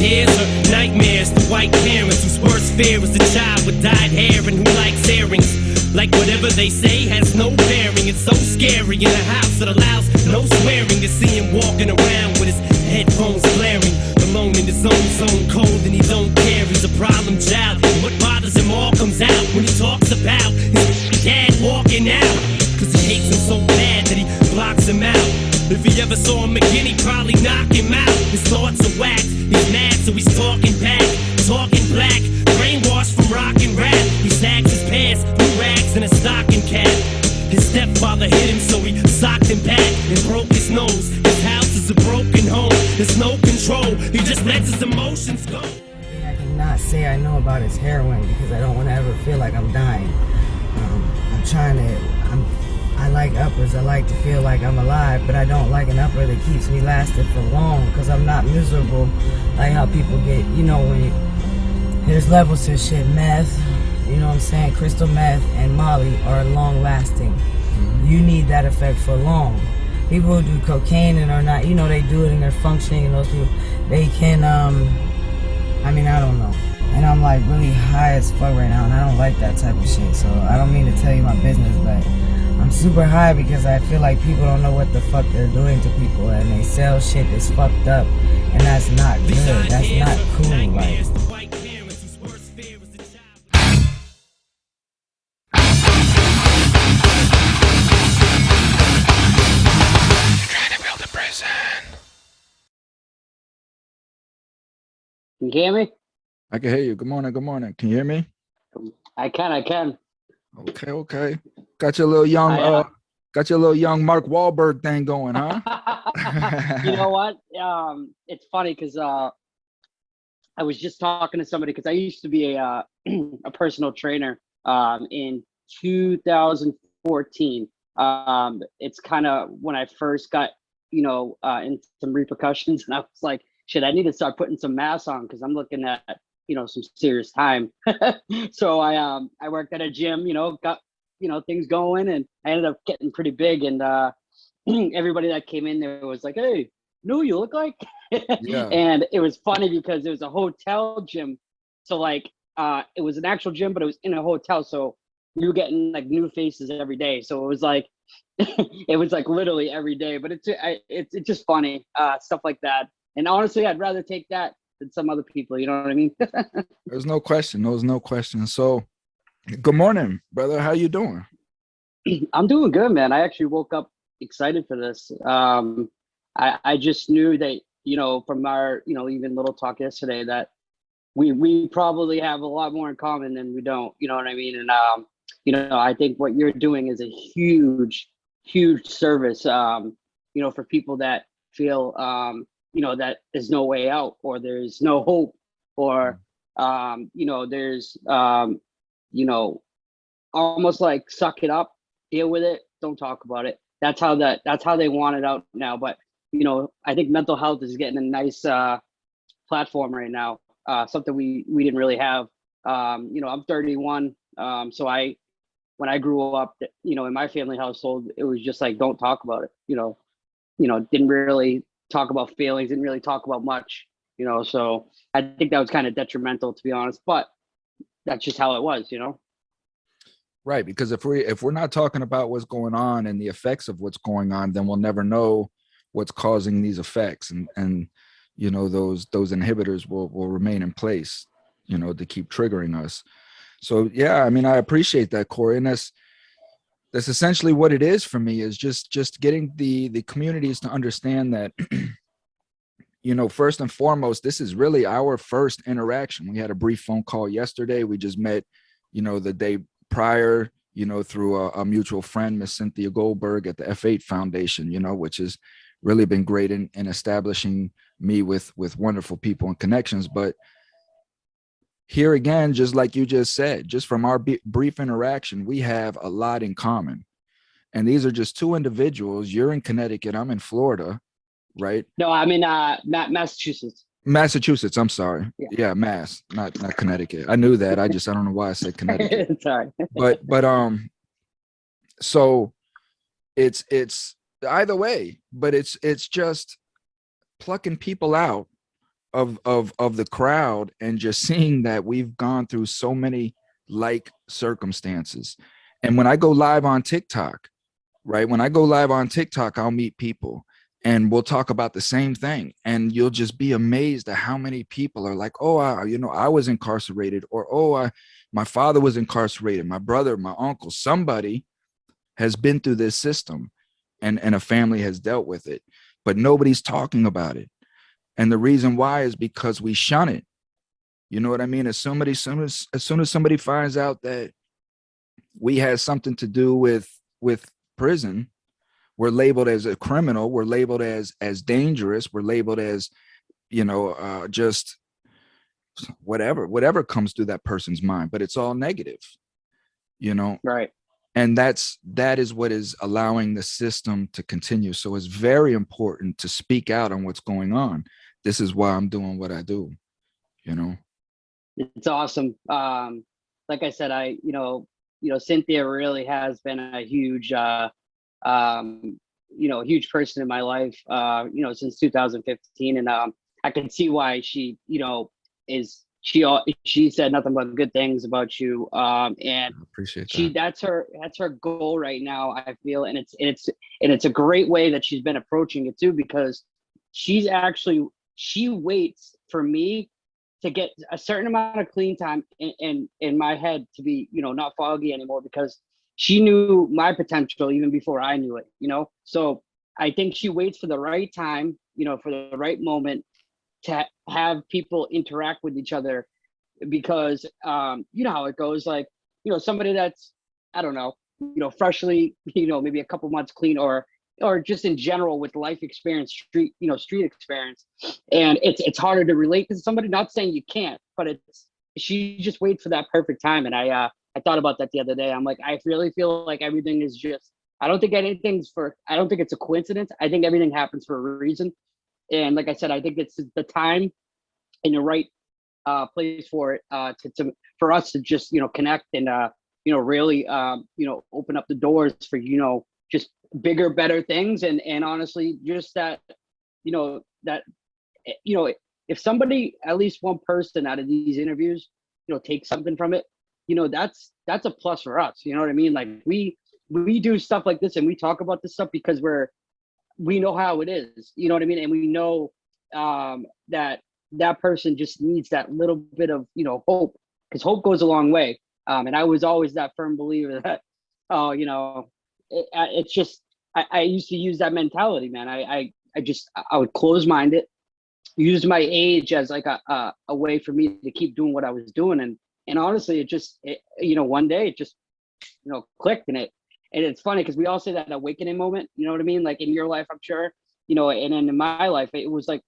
tears or nightmares to white parents whose worst fear was a child with dyed hair and who likes earrings. Like whatever they say has no bearing. It's so scary in a house that allows no swearing to see him walking around with his headphones blaring, alone in his own zone, cold and he don't care. He's a problem child, and what bothers him all comes out when he talks about his dad walking out. Cause he hates him so bad that he blocks him out. If he ever saw him again, he'd probably knock him out. His thoughts are whacked, he's mad so he's talking back, talking black, brainwashed from rock and rap. He sags his pants, blue rags and a stocking cap. His stepfather hit him so he socked him back and broke his nose. His house is a broken home, there's no control, he just lets his emotions go. I cannot say I know about his heroin because I don't want to ever feel like I'm dying. I like uppers. I like to feel like I'm alive, but I don't like an upper that keeps me lasting for long because I'm not miserable like how people get, when there's levels to shit. Meth, you know what I'm saying, crystal meth and Molly are long lasting. You need that effect for long. People who do cocaine and are not, they do it and they're functioning, and those people, they can, I don't know. And I'm like really high as fuck right now, and I don't like that type of shit. So I don't mean to tell you my business, but I'm super high because I feel like people don't know what the fuck they're doing to people, and they sell shit that's fucked up, and that's not good. That's not cool. Like, Can you hear me? I can hear you. Good morning. Good morning. Can you hear me? I can. Okay. Got your little young Mark Wahlberg thing going, huh? You know what? It's funny because I was just talking to somebody because I used to be a personal trainer in 2014. It's kind of when I first got, in some repercussions, and I was like, shit, I need to start putting some masks on because I'm looking at, some serious time. So I worked at a gym, got, things going, and I ended up getting pretty big. And everybody that came in there was like, hey, you look like? Yeah. And it was funny because it was a hotel gym. So like, it was an actual gym, but it was in a hotel. So you were getting like new faces every day. So it was like, it was like literally every day, but it's just funny, stuff like that. And honestly, I'd rather take that than some other people. You know what I mean? There's no question. So good morning, brother. How you doing? I'm doing good, man. I actually woke up excited for this. I just knew that, from our, even little talk yesterday, that we probably have a lot more in common than we don't, you know what I mean? And, I think what you're doing is a huge service, for people that feel, that there's no way out, or there's no hope, or, there's, almost like suck it up, deal with it, don't talk about it. That's how they want it out now. But, I think mental health is getting a nice platform right now, something we didn't really have. I'm 31. So when I grew up, in my family household, it was just like, don't talk about it, didn't really talk about feelings, didn't really talk about much, so I think that was kind of detrimental, to be honest, but that's just how it was, Right, because if we're not talking about what's going on and the effects of what's going on, then we'll never know what's causing these effects, and those inhibitors will remain in place, to keep triggering us. So yeah, I appreciate that, Cory, and that's essentially what it is for me, is just getting the communities to understand that, first and foremost, this is really our first interaction. We had a brief phone call yesterday. We just met, the day prior, through a mutual friend, Miss Cynthia Goldberg at the F8 Foundation, which has really been great in establishing me with wonderful people and connections. But here again, just like you just said, just from our brief interaction, we have a lot in common. And these are just two individuals. You're in Connecticut, I'm in Florida, right? No, I'm in Massachusetts. Massachusetts, I'm sorry. Yeah, Mass, not Connecticut. I knew that. I don't know why I said Connecticut. Sorry. But so it's either way, but it's just plucking people out of the crowd, and just seeing that we've gone through so many like circumstances. And when I go live on TikTok, right? When I go live on TikTok, I'll meet people and we'll talk about the same thing. And you'll just be amazed at how many people are like, oh, I was incarcerated, or, oh, my father was incarcerated, my brother, my uncle, somebody has been through this system, and a family has dealt with it, but nobody's talking about it. And the reason why is because we shun it. You know what I mean? As soon as somebody finds out that we had something to do with prison, we're labeled as a criminal. We're labeled as dangerous. We're labeled as, just whatever comes through that person's mind, but it's all negative, Right. And that is what is allowing the system to continue. So it's very important to speak out on what's going on. This is why I'm doing what I do, It's awesome. Like I said, Cynthia really has been a huge, huge person in my life, since 2015. And I can see why she, she said nothing but good things about you. And I appreciate that. That's her goal right now, I feel. And it's a great way that she's been approaching it too, because she waits for me to get a certain amount of clean time in my head to be, not foggy anymore, because she knew my potential even before I knew it, So I think she waits for the right time, for the right moment to have people interact with each other, because you know how it goes, like, somebody that's, I don't know, freshly, maybe a couple months clean, or just in general with life experience, street experience. And it's harder to relate to somebody, not saying you can't, but she just waits for that perfect time. And I thought about that the other day. I'm like, I really feel like everything is just, I don't think it's a coincidence. I think everything happens for a reason. And like I said, I think it's the time and the right place for it, for us to just, connect and, really, open up the doors for, just bigger, better things. And honestly, just that, if somebody, at least one person out of these interviews, takes something from it, that's a plus for us. You know what I mean? Like we do stuff like this and we talk about this stuff because we know how it is, you know what I mean? And we know that person just needs that little bit of, hope, because hope goes a long way. And I was always that firm believer that, it's just, I used to use that mentality, man. I would close minded, use my age as like a way for me to keep doing what I was doing. And honestly, one day it just, clicked, and it's funny because we all say that awakening moment, you know what I mean? Like in your life, I'm sure, and then in my life, it was like,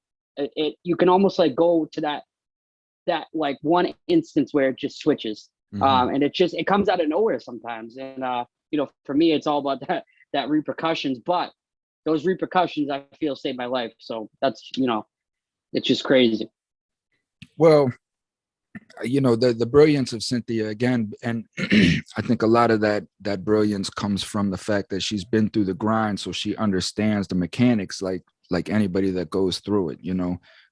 you can almost like go to that like one instance where it just switches. Mm-hmm. And it comes out of nowhere sometimes. And, for me, it's all about that repercussions, but those repercussions I feel saved my life. So that's, it's just crazy. Well, the brilliance of Cynthia again, and I think a lot of that brilliance comes from the fact that she's been through the grind, so she understands the mechanics like anybody that goes through it.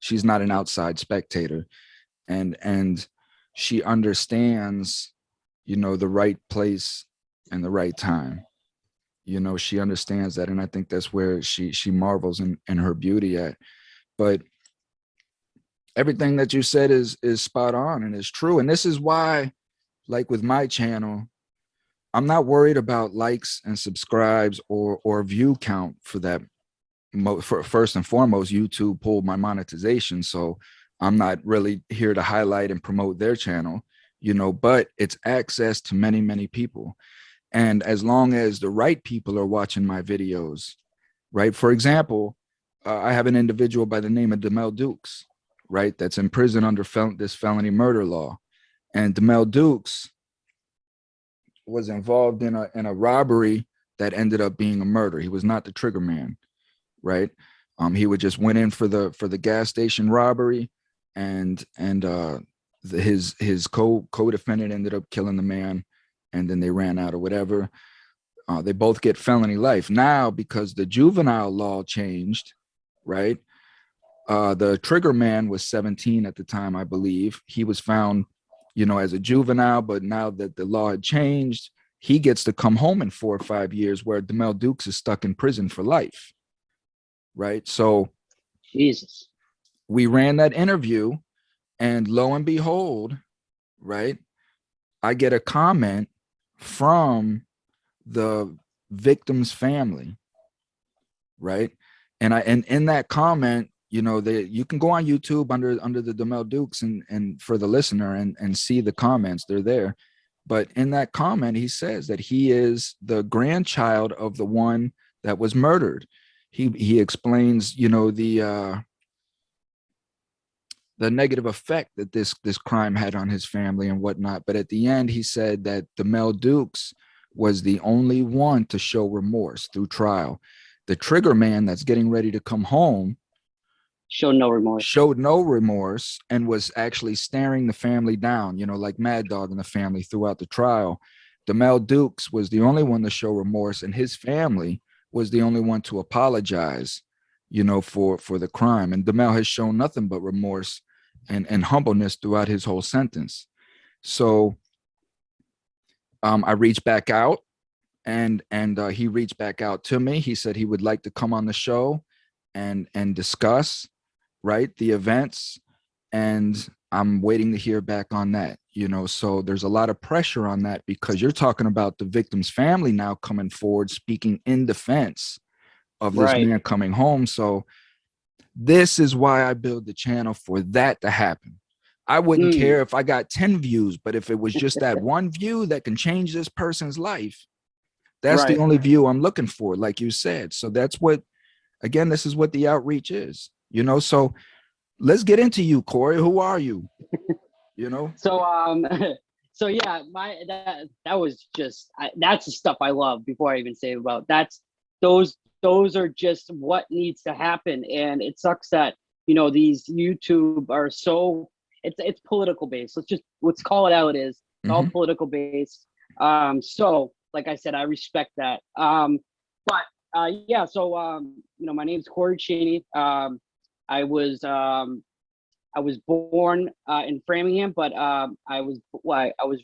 She's not an outside spectator, and she understands, the right place and the right time. She understands that, and I think that's where she marvels in her beauty at. But everything that you said is spot on and is true. And this is why, like with my channel, I'm not worried about likes and subscribes or view count for that. For first and foremost, YouTube pulled my monetization, so I'm not really here to highlight and promote their channel, but it's access to many, many people. And as long as the right people are watching my videos, right? For example, I have an individual by the name of Demel Dukes, right? That's in prison under this felony murder law. And Demel Dukes was involved in a robbery that ended up being a murder. He was not the trigger man, right? He would just went in for the gas station robbery, and his co-defendant ended up killing the man, and then they ran out or whatever. They both get felony life now because the juvenile law changed, right? The trigger man was 17 at the time, I believe. He was found, as a juvenile, but now that the law had changed, he gets to come home in 4 or 5 years, where DeMel Dukes is stuck in prison for life. Right. So Jesus. We ran that interview, and lo and behold, right, I get a comment from the victim's family. Right. And in that comment, you can go on YouTube under the DeMel Dukes and for the listener and see the comments. They're there. But in that comment, he says that he is the grandchild of the one that was murdered. He explains, the negative effect that this crime had on his family and whatnot. But at the end, he said that DeMel Dukes was the only one to show remorse through trial. The trigger man that's getting ready to come home showed no remorse and was actually staring the family down, like Mad Dog and the family throughout the trial. DeMel Dukes was the only one to show remorse, and his family was the only one to apologize, for the crime. And DeMel has shown nothing but remorse and humbleness throughout his whole sentence. So I reached back out, and he reached back out to me. He said he would like to come on the show and discuss, right, the events, and I'm waiting to hear back on that. So there's a lot of pressure on that, because you're talking about the victim's family now coming forward, speaking in defense of this man coming home. So this is why I build the channel, for that to happen. I wouldn't care if I got 10 views, but if it was just that one view that can change this person's life, that's the only view I'm looking for, like you said. So that's what, again, this is what the outreach is, so let's get into you, Cory. Who are you? So yeah, that was just, that's the stuff I love. Before I even say about those are just what needs to happen. And it sucks that, these YouTube are so, it's political based. Let's call it how it is. It's all political based. So like I said, I respect that. But my name's Cory Cheney. I was born in Framingham, but I was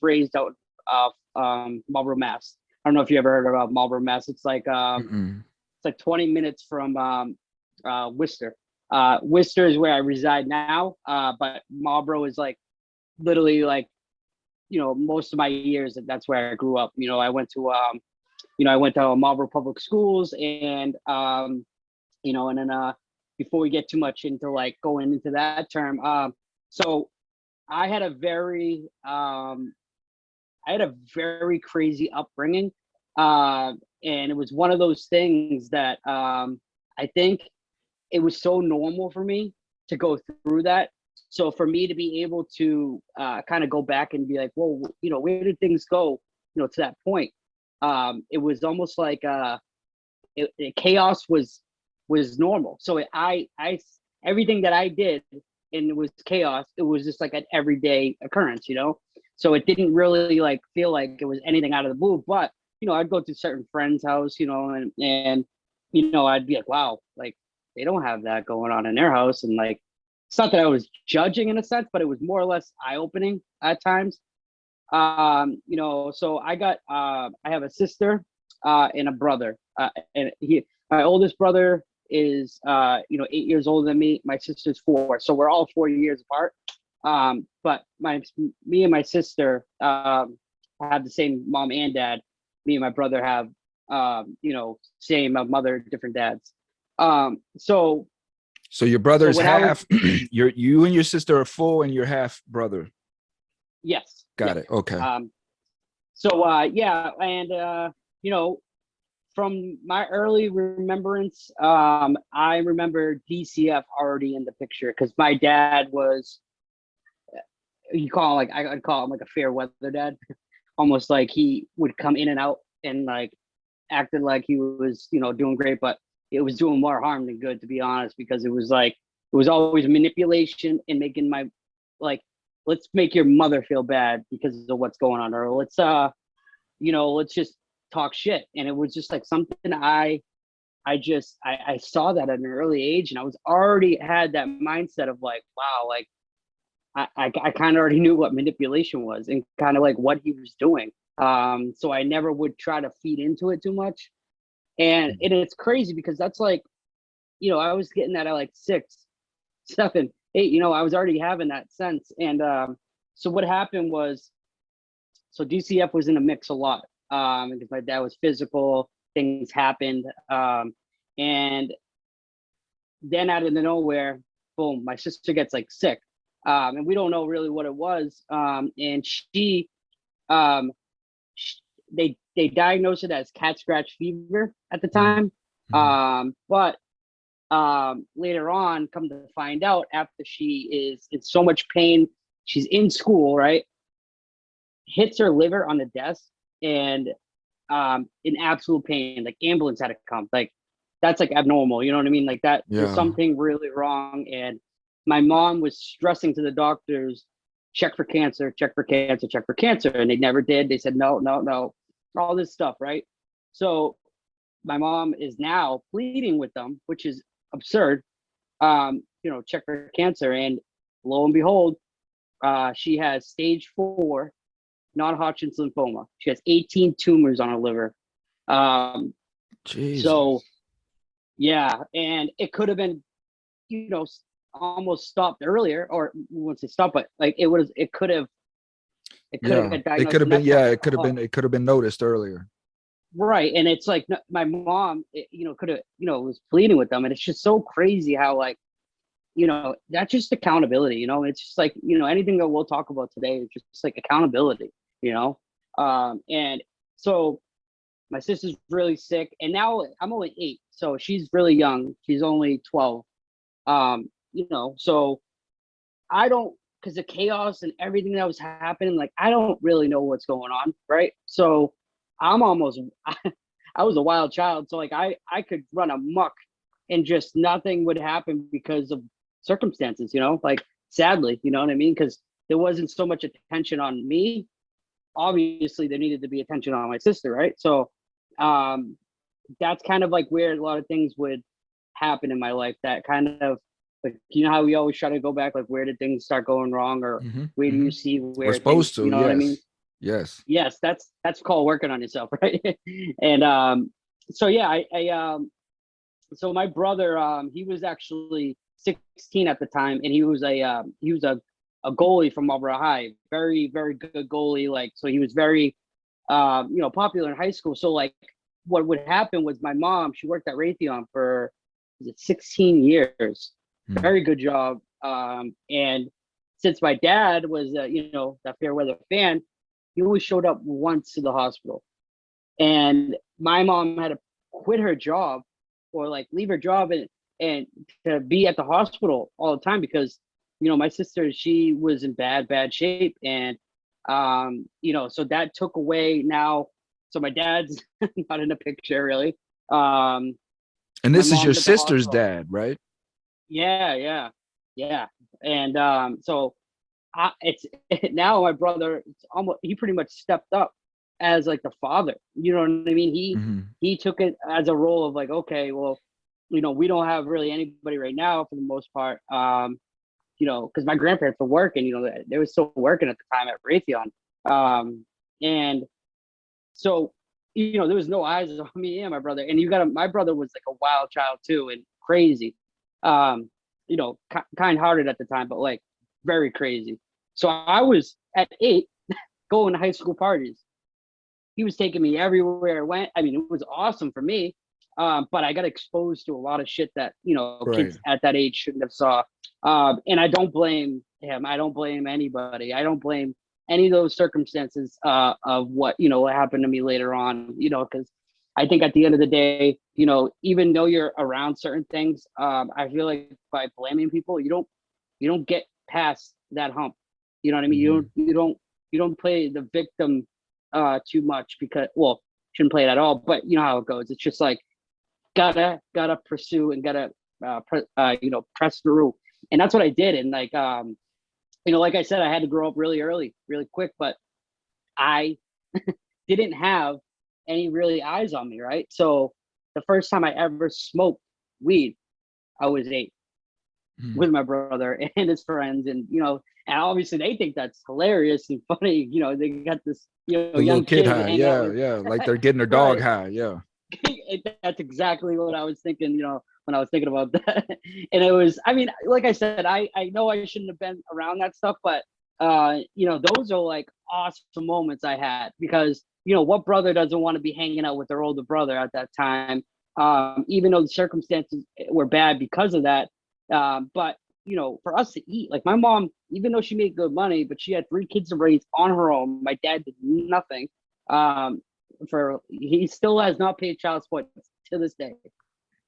raised out of Marlborough, Mass. I don't know if you ever heard about Marlborough, Mass. It's like it's like 20 minutes from Worcester. Worcester is where I reside now, but Marlborough is like literally like, most of my years, that's where I grew up. I went to Marlborough Public Schools, and and then before we get too much into like going into that term, so I had a very crazy upbringing, and it was one of those things that I think it was so normal for me to go through that. So for me to be able to kind of go back and be like, well, where did things go, to that point? It was almost like chaos was normal. So I everything that I did, and it was chaos, it was just like an everyday occurrence, So it didn't really like feel like it was anything out of the blue. But I'd go to certain friends' house, and I'd be like, wow, like they don't have that going on in their house. And like, it's not that I was judging in a sense, but it was more or less eye-opening at times. So I have a sister and a brother, and my oldest brother is 8 years older than me. My sister's 4, so we're all 4 years apart. But me and my sister have the same mom and dad. Me and my brother have same mother, different dads. So your brother's half. You and your sister are full, and you're half brother. Yes. Got it. Okay. From my early remembrance, I remember DCF already in the picture, because my dad was, I'd call him like a fair weather dad, almost like he would come in and out and like acted like he was, doing great, but it was doing more harm than good, to be honest, because it was always manipulation and making let's make your mother feel bad because of what's going on, or let's just talk shit. And it was just like something I I saw that at an early age, and I was already had that mindset of like, wow, like I kind of already knew what manipulation was and kind of like what he was doing. So I never would try to feed into it too much. And it's crazy because that's like, I was getting that at like 6, 7, 8, I was already having that sense. And so what happened was, so DCF was in the mix a lot because my dad was physical, things happened. And then out of the nowhere, boom, my sister gets like sick. And we don't know really what it was. And they diagnosed it as cat scratch fever at the time. But later on, come to find out, after she is in so much pain, she's in school, right? Hits her liver on the desk and in absolute pain, like ambulance had to come. Like that's like abnormal, you know what I mean? Like that was something really wrong. And my mom was stressing to the doctors, check for cancer, check for cancer, check for cancer. And they never did. They said, no, all this stuff, right? So my mom is now pleading with them, which is absurd, check for cancer. And lo and behold, she has stage 4 non-Hodgkin's lymphoma. She has 18 tumors on her liver. Jesus. So yeah, and it could have been, almost stopped earlier, or once it stopped, but like it could have been noticed earlier. Right. And it's like my mom, could have, was pleading with them. And it's just so crazy how like, that's just accountability, it's just like, anything that we'll talk about today is just like accountability, and so my sister's really sick, and now I'm only 8. So she's really young. She's only 12. So I don't, because the chaos and everything that was happening, like, I don't really know what's going on. Right. So I was a wild child. So like, I could run amok and just nothing would happen because of circumstances, like sadly, you know what I mean? Because there wasn't so much attention on me. Obviously there needed to be attention on my sister. Right. So that's kind of like where a lot of things would happen in my life, that kind of like, how we always try to go back, like where did things start going wrong, or where do you see where we're supposed things, to, what I mean? Yes, that's called working on yourself, right? And so yeah, so my brother, he was actually 16 at the time, and he was a goalie from Marlboro High, very, very good goalie. Like, so he was very popular in high school. So like what would happen was my mom, she worked at Raytheon for 16 years. Very good job. And since my dad was that fair weather fan, he always showed up once to the hospital. And my mom had to quit her job, or like leave her job and to be at the hospital all the time, because my sister, she was in bad shape. And so that took away now. So my dad's not in the picture really. And this is your sister's dad, right? Yeah. And so it's now my brother, it's almost, he pretty much stepped up as like the father, you know what I mean? He took it as a role of like, okay, well, we don't have really anybody right now for the most part, because my grandparents were working, they were still working at the time at Raytheon. And so, there was no eyes on me and my brother. And my brother was like a wild child too, and crazy, kind-hearted at the time, but like very crazy. So I was at 8 going to high school parties. He was taking me everywhere I went. I mean, it was awesome for me. But I got exposed to a lot of shit that, kids at that age shouldn't have saw. And I don't blame him. I don't blame anybody. I don't blame any of those circumstances of what, what happened to me later on, because I think at the end of the day, even though you're around certain things, I feel like by blaming people, you don't get past that hump. You know what I mean? You don't play the victim too much, because, well, shouldn't play it at all, but you know how it goes. It's just like, gotta pursue and gotta press through. And that's what I did. And like, like I said, I had to grow up really early, really quick, but I didn't have any really eyes on me, right? So the first time I ever smoked weed, I was 8 with my brother and his friends, and and obviously they think that's hilarious and funny. They got this The young little kid kid high, hanging yeah, out with, yeah, like they're getting their dog right. high, yeah. That's exactly what I was thinking, when I was thinking about that. And it was, I mean, like I said, I know I shouldn't have been around that stuff, but those are like awesome moments I had, because what brother doesn't want to be hanging out with their older brother at that time, even though the circumstances were bad because of that. But for us to eat, like my mom, even though she made good money, but she had 3 kids to raise on her own. My dad did nothing. He still has not paid child support to this day.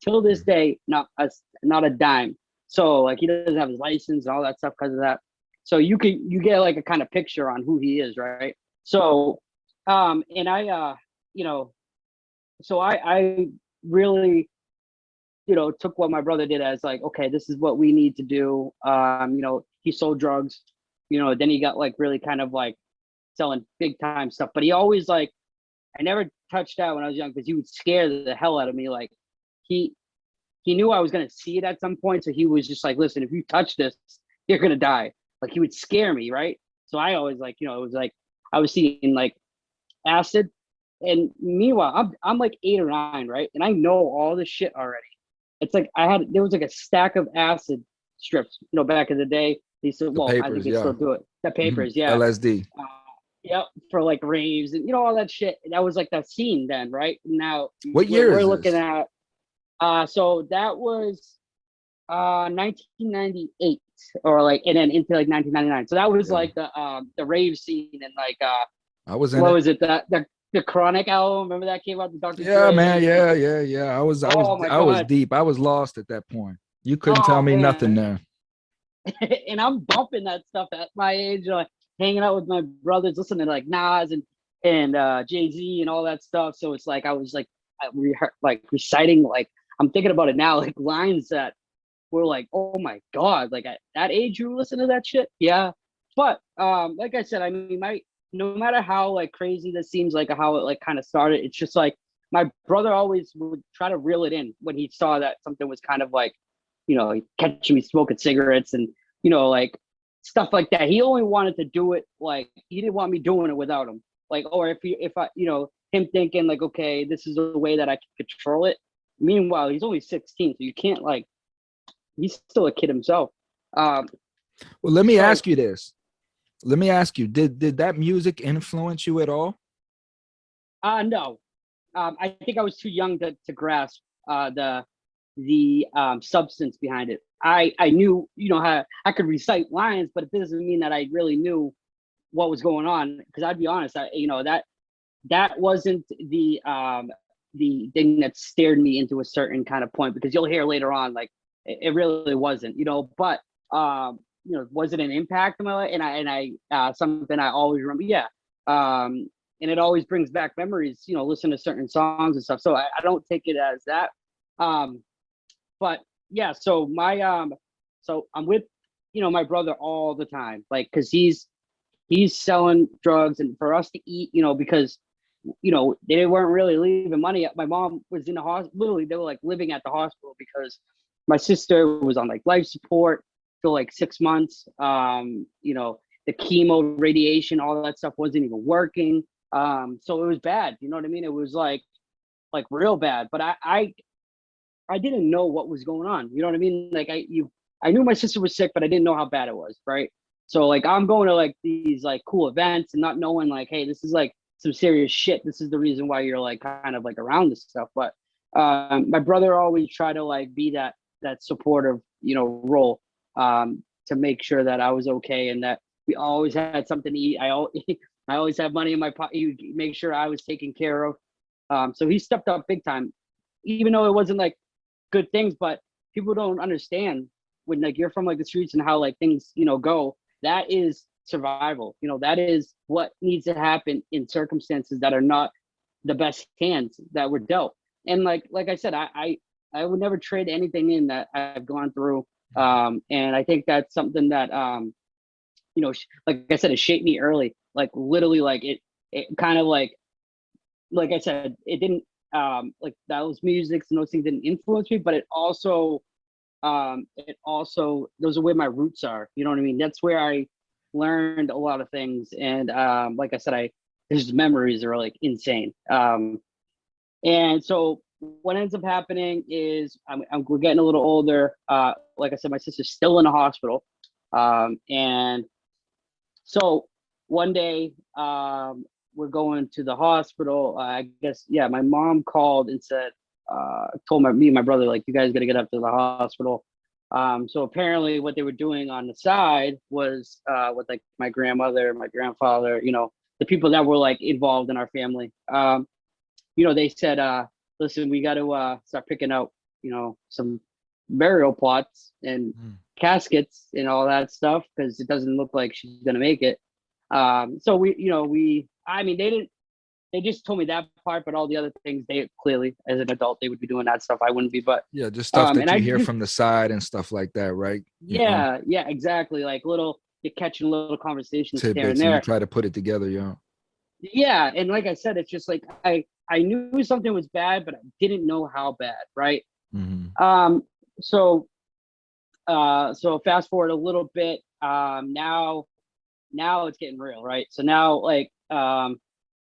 Till this day, not a dime. So like he doesn't have his license and all that stuff because of that. So you get like a kind of picture on who he is, right? So and I really took what my brother did as like, okay, this is what we need to do. He sold drugs, then he got like really kind of like selling big time stuff. But he always like, I never touched that when I was young because he would scare the hell out of me. Like he knew I was gonna see it at some point. So he was just like, listen, if you touch this, you're gonna die. Like he would scare me, right? So I always like, it was like I was seeing like acid. And meanwhile, I'm like 8 or 9, right? And I know all this shit already. It's like there was like a stack of acid strips, back in the day. They said, well, Papers, I think they yeah. still do it. The papers, yeah. LSD. Yep, for like raves and all that shit. That was like that scene then, right? Now What year we're is looking this? at so that was 1998 or like, and then into like 1999. So that was like the rave scene, and like I was in what it. was it, the Chronic album? Remember that came out, the Dr. Yeah, Dre? man. Yeah. Oh my I was God. deep. I was lost at that point. You couldn't tell Oh me man. nothing there. And I'm bumping that stuff at my age, like hanging out with my brothers, listening to like Nas and Jay-Z and all that stuff. So it's like I was like reciting, like I'm thinking about it now, like lines that were like, oh my God, like at that age you listen to that shit. Yeah. But like I said, I mean, no matter how like crazy this seems, like how it like kind of started, it's just like my brother always would try to reel it in when he saw that something was kind of like, catching me smoking cigarettes and, like stuff like that. He only wanted to do it, like, he didn't want me doing it without him. Like, or if I, him thinking like, okay, this is a way that I can control it. Meanwhile, he's only 16, so you can't like, he's still a kid himself. Well, let me ask you this. Let me ask you, did that music influence you at all? No. I think I was too young to grasp the substance behind it. I knew, how I could recite lines, but it doesn't mean that I really knew what was going on. Because I'd be honest, that wasn't the thing that stared me into a certain kind of point. Because you'll hear later on, like it really wasn't, But was it an impact in my life? And I something I always remember. Yeah. And it always brings back memories, listen to certain songs and stuff. So I don't take it as that. But yeah, so so I'm with, my brother all the time, like, cause he's selling drugs, and for us to eat, because, they weren't really leaving money. My mom was in the hospital. Literally, they were like living at the hospital because my sister was on like life support for like 6 months. The chemo, radiation, all that stuff wasn't even working. So it was bad. You know what I mean? It was like real bad. But I didn't know what was going on. You know what I mean? Like I knew my sister was sick, but I didn't know how bad it was. Right. So like I'm going to like these like cool events and not knowing like, hey, this is like some serious shit. This is the reason why you're like kind of like around this stuff. But my brother always tried to like be that supportive, role to make sure that I was okay and that we always had something to eat. I always have money in my pocket. He would make sure I was taken care of. So he stepped up big time, even though it wasn't like good things, but people don't understand when like you're from like the streets and how like things, go. That is survival. That is what needs to happen in circumstances that are not the best hands that were dealt. And like I said, I would never trade anything in that I've gone through. And I think that's something that, like I said, it shaped me early. Like literally, like it kind of like I said, it didn't. like those musics and those things didn't influence me, but it also those are where my roots are. You know what I mean? That's where I learned a lot of things. And like I said, his memories are like insane. And so what ends up happening is we're getting a little older. Like I said, my sister's still in the hospital. And so one day, we're going to the hospital. I guess, yeah, my mom called and said, told me and my brother, like, you guys got to get up to the hospital. So apparently what they were doing on the side was with like my grandmother, my grandfather, you know, the people that were like involved in our family. You know, they said, listen, we got to start picking out, you know, some burial plots and caskets and all that stuff, because it doesn't look like she's going to make it. So they just told me that part, but all the other things, they clearly, as an adult, they would be doing that stuff. I wouldn't be, but yeah, just stuff that you hear from the side and stuff like that, right? Yeah, exactly. Like you're catching little conversations here and tidbits, there. and you try to put it together, Yeah, and like I said, it's just like I knew something was bad, but I didn't know how bad, right? So fast forward a little bit. Now it's getting real, right? So now, like,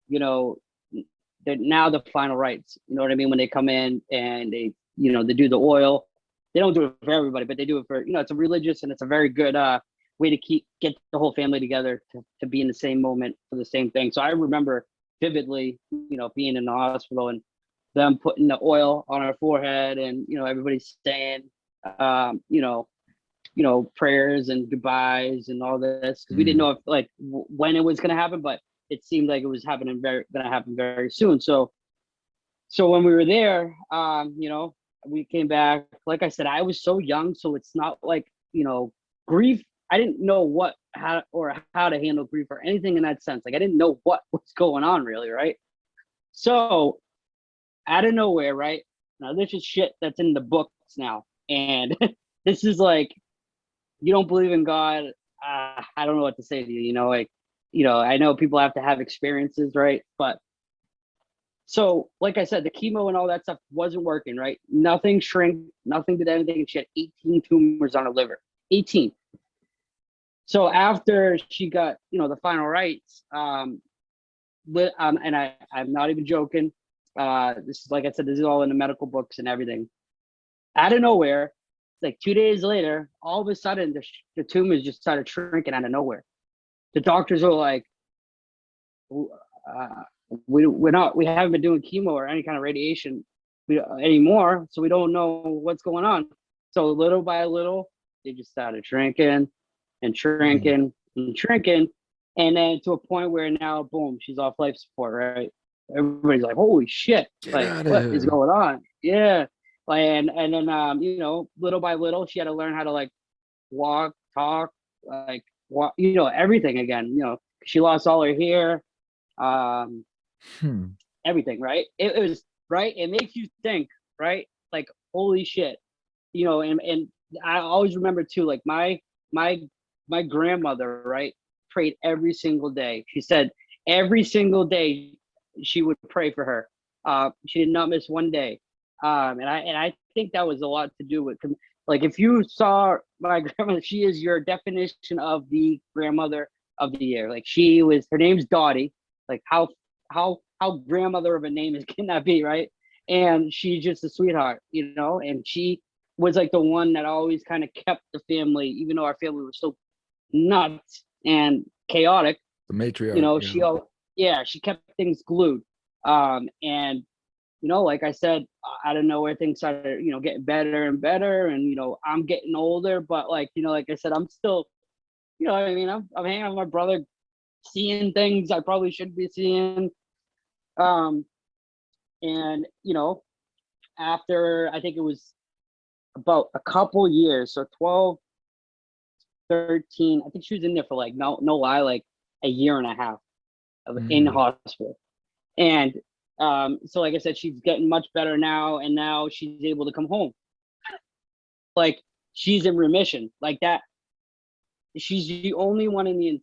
you know, now the final rites, you know what I mean? When they come in and they, you know, they do the oil, they don't do it for everybody, but they do it for, you know, it's a religious and it's a very good way to get the whole family together to be in the same moment for the same thing. So I remember vividly, you know, being in the hospital and them putting the oil on our forehead, and, you know, everybody's saying, you know, prayers and goodbyes and all this, because we didn't know if like when it was going to happen, but it seemed like it was going to happen very soon. So when we were there, you know, we came back. Like I said, I was so young, so it's not like, you know, grief. I didn't know how to handle grief or anything in that sense. Like I didn't know what was going on really, right? So out of nowhere, right? Now this is shit that's in the books now, and this is like, you don't believe in God. I don't know what to say to you. You know, like, you know, I know people have to have experiences, right? But so, like I said, the chemo and all that stuff wasn't working, right? Nothing shrank, nothing did anything. And she had 18 tumors on her liver, 18. So after she got, you know, the final rites, and I'm not even joking. This is, like I said, this is all in the medical books and everything. Out of nowhere, like 2 days later, all of a sudden the tumors just started shrinking out of nowhere. The doctors were like, we haven't been doing chemo or any kind of radiation anymore, so we don't know what's going on. So little by little, they just started shrinking and shrinking and shrinking, and then to a point where now, boom, she's off life support, right? Everybody's like, holy shit, like what is going on? Yeah. And then you know, little by little, she had to learn how to like walk, talk, like walk, you know, everything again. You know, she lost all her hair, everything, right? It was right. It makes you think, right? Like, holy shit, you know. And I always remember too, like my grandmother, right, prayed every single day. She said every single day she would pray for her. She did not miss one day. And I think that was a lot to do with, like, if you saw my grandmother, she is your definition of the grandmother of the year. Like, her name's Dottie. Like, how grandmother of a name can that be, right? And she's just a sweetheart, you know. And she was like the one that always kind of kept the family, even though our family was so nuts and chaotic. The matriarch, you know, she kept things glued. And you know, like I said, out of nowhere, things started, you know, getting better and better. And, you know, I'm getting older, but like, you know, like I said, I'm still, you know, I mean, I'm hanging out with my brother, seeing things I probably shouldn't be seeing. And, you know, after, I think it was about a couple years, so 12, 13, I think she was in there for like, no lie, like a year and a half in the hospital. And, so like I said, she's getting much better now, and now she's able to come home. Like, she's in remission, like that. She's the only one in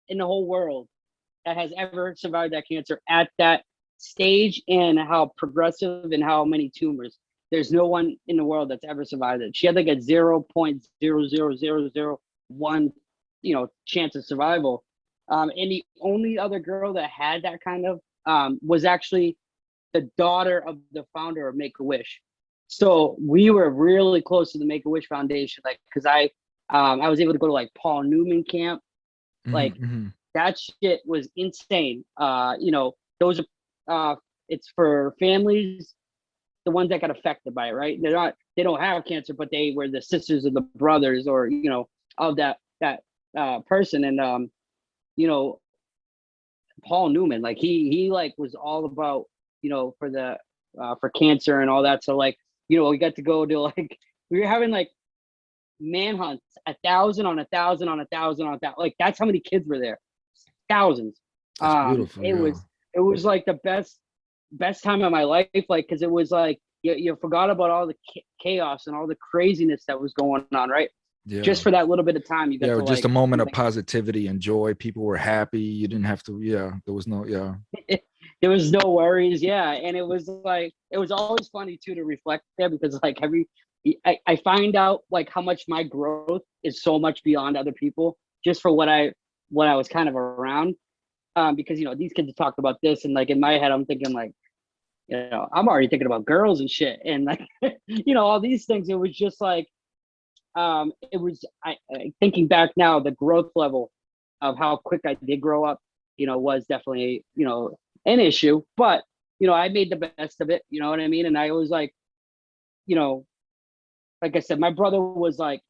the whole world that has ever survived that cancer at that stage and how progressive and how many tumors. There's no one in the world that's ever survived it. She had like a 0.00001, chance of survival. And the only other girl that had that kind of was actually the daughter of the founder of Make-A-Wish. So we were really close to the Make-A-Wish Foundation, like, because I was able to go to like Paul Newman camp. Like that shit was insane. Those are it's for families, the ones that got affected by it, right? They don't have cancer, but they were the sisters or the brothers or of that person. And Paul Newman, like he like was all about for cancer and all that. So like we got to go to like we were having like manhunts 1,000 on 1,000 on 1,000 on 1,000. Like that's how many kids were there. Thousands. That's beautiful. It was like the best time of my life, like because it was like you forgot about all the chaos and all the craziness that was going on, right? Yeah. Just for that little bit of time, you got to just a moment of positivity and joy. People were happy. You didn't have to. There was no. There was no worries. Yeah, and it was always funny too to reflect there because like I find out like how much my growth is so much beyond other people just for what I was kind of around. Because these kids talked about this and like in my head I'm thinking like I'm already thinking about girls and shit and like all these things. It was just like I thinking back now, the growth level of how quick I did grow up was definitely an issue, but I made the best of it, you know what I mean? And I was like like I said, my brother was like,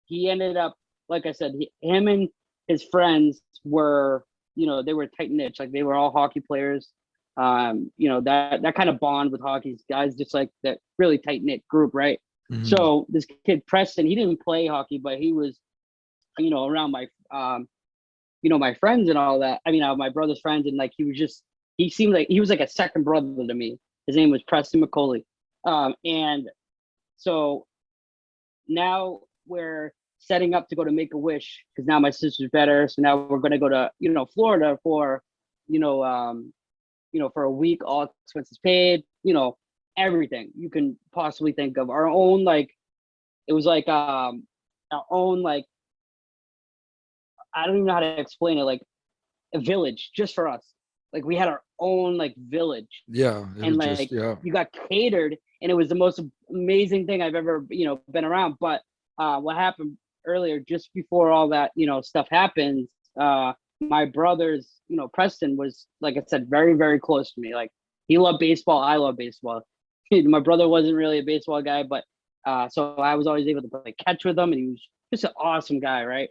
he ended up, like I said, him and his friends were they were tight knit, like they were all hockey players. That kind of bond with hockey guys, just like that really tight knit group, right? Mm-hmm. So this kid Preston, he didn't play hockey, but he was, around my, my friends and all that. I mean, my brother's friends, and like he seemed like he was like a second brother to me. His name was Preston McCauley, and so now we're setting up to go to Make-A-Wish because now my sister's better. So now we're going to go to, Florida for, for a week, all expenses paid, everything you can possibly think of. Our own, like, it was like, our own, like, I don't even know how to explain it, like a village just for us. Like we had our own like village. Yeah. And like, you got catered and it was the most amazing thing I've ever, been around. But what happened earlier, just before all that, stuff happens, my brother's, Preston was, like I said, very, very close to me. Like he loved baseball. I love baseball. My brother wasn't really a baseball guy, but so I was always able to play catch with him, and he was just an awesome guy, right?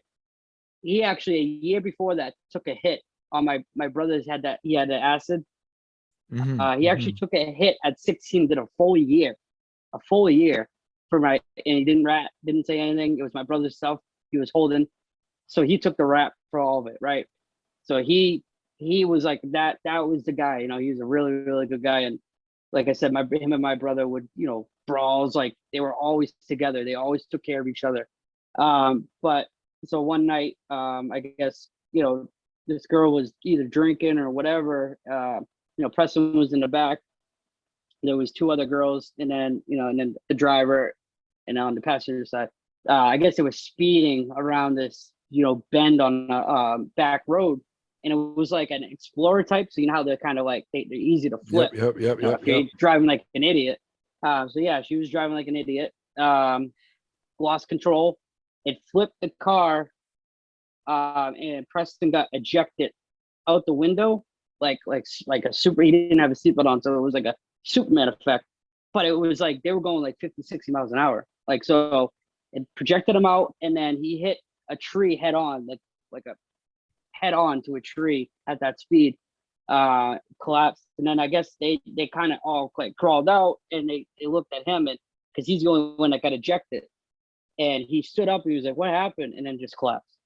He actually, a year before that, took a hit on my brother's he had the acid. Mm-hmm. He actually took a hit at 16, did a full year for and he didn't say anything. It was my brother's stuff he was holding. So he took the rap for all of it, right? So he was like that was the guy, he was a really, really good guy. And like I said, him and my brother would, brawls, like they were always together. They always took care of each other. But so one night, I guess, this girl was either drinking or whatever. Preston was in the back. There was two other girls, and then the driver, and on the passenger side. I guess they were speeding around this, bend on a back road, and it was like an Explorer type. So how they're kind of like they're easy to flip. Yep. Driving like an idiot. So yeah, she was driving like an idiot. Lost control. It flipped the car, and Preston got ejected out the window, like a super. He didn't have a seatbelt on, so it was like a Superman effect. But it was like they were going like 50, 60 miles an hour. Like so, it projected him out, and then he hit a tree head on, like a head on to a tree at that speed. Collapsed, and then I guess they kind of all like crawled out, and they looked at him, and because he's the only one that got ejected. And he stood up and he was like, "What happened?" And then just collapsed.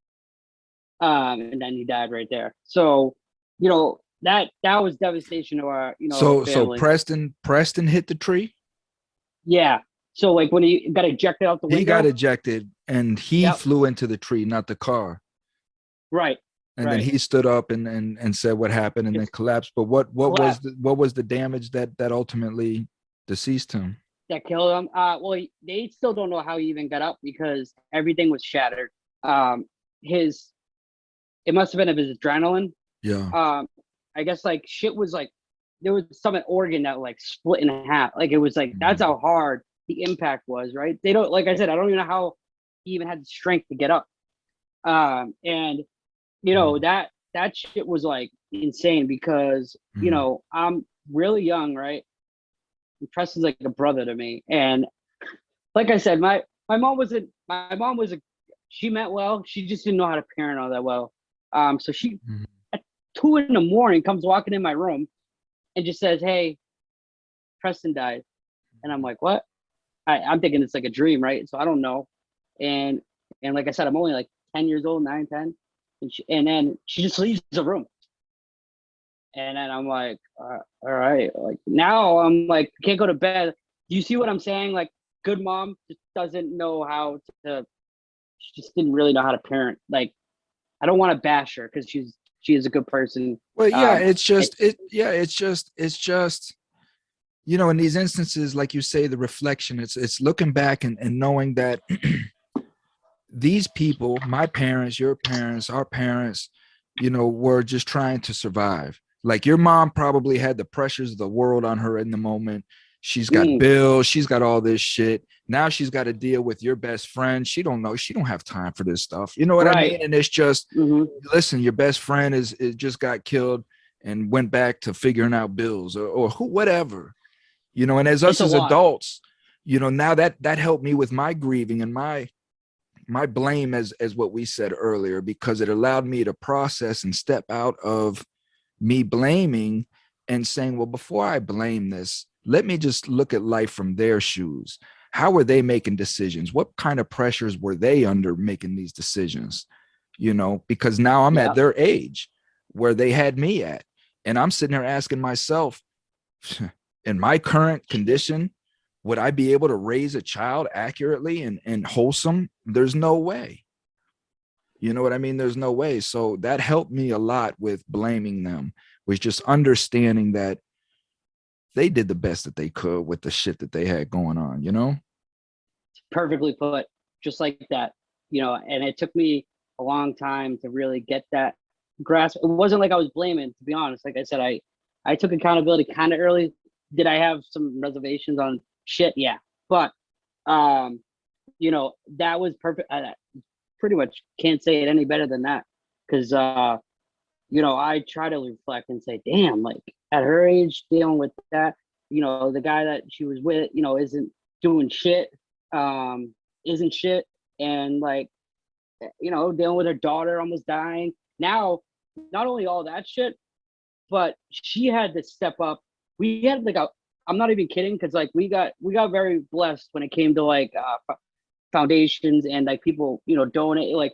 And then he died right there. So, that was devastation to our, So family. Preston hit the tree. Yeah. So like when he got ejected out the window. He got ejected and he flew into the tree, not the car. Right. And then he stood up and said what happened and then collapsed. But what was the damage that ultimately deceased him? That killed him. Well, they still don't know how he even got up because everything was shattered. It must have been of his adrenaline. Yeah. I guess like shit was like there was some organ that like split in half. Like it was like that's how hard the impact was, right? They don't, like I said, I don't even know how he even had the strength to get up. And you know, that shit was like insane because you know, I'm really young, right? And Preston's like a brother to me. And like I said, my mom was she meant well, she just didn't know how to parent all that well. So she at 2 a.m. comes walking in my room and just says, "Hey, Preston died." And I'm like, "What?" I'm thinking it's like a dream, right? So I don't know. And like I said, I'm only like 10 years old, 9, 10. And then she just leaves the room. And then I'm like, all right. Like now I'm like, can't go to bed. Do you see what I'm saying? Like, good mom just doesn't know how to, she just didn't really know how to parent. Like, I don't want to bash her because she is a good person. Well, yeah, it's just, you know, in these instances, like you say, the reflection, it's looking back and knowing that these people, my parents, your parents, our parents, you know, were just trying to survive. Like your mom probably had the pressures of the world on her in the moment. She's got bills. She's got all this shit. Now she's got to deal with your best friend. She don't know. She don't have time for this stuff. You know what I mean? And it's just, listen, your best friend is just got killed and went back to figuring out bills or who, whatever, you know, and as us as adults, you know, now that helped me with my grieving and my blame as what we said earlier, because it allowed me to process and step out of me blaming and saying, well, before I blame this, let me just look at life from their shoes. How were they making decisions? What kind of pressures were they under making these decisions? You know, because now I'm at their age where they had me at. And I'm sitting there asking myself, in my current condition, would I be able to raise a child accurately and wholesome? There's no way. You know what I mean? There's no way. So that helped me a lot with blaming them, was just understanding that they did the best that they could with the shit that they had going on, you know? Perfectly put, just like that, you know, and it took me a long time to really get that grasp. It wasn't like I was blaming, to be honest. Like I said, I took accountability kind of early. Did I have some reservations on shit? Yeah. But, you know, that was perfect. I pretty much can't say it any better than that. Cause, you know, I try to reflect and say, damn, like at her age, dealing with that, you know, the guy that she was with, you know, isn't doing shit, isn't shit. And like, you know, dealing with her daughter almost dying. Now, not only all that shit, but she had to step up. We had like I'm not even kidding, because like we got very blessed when it came to like foundations and like people, you know, donate. Like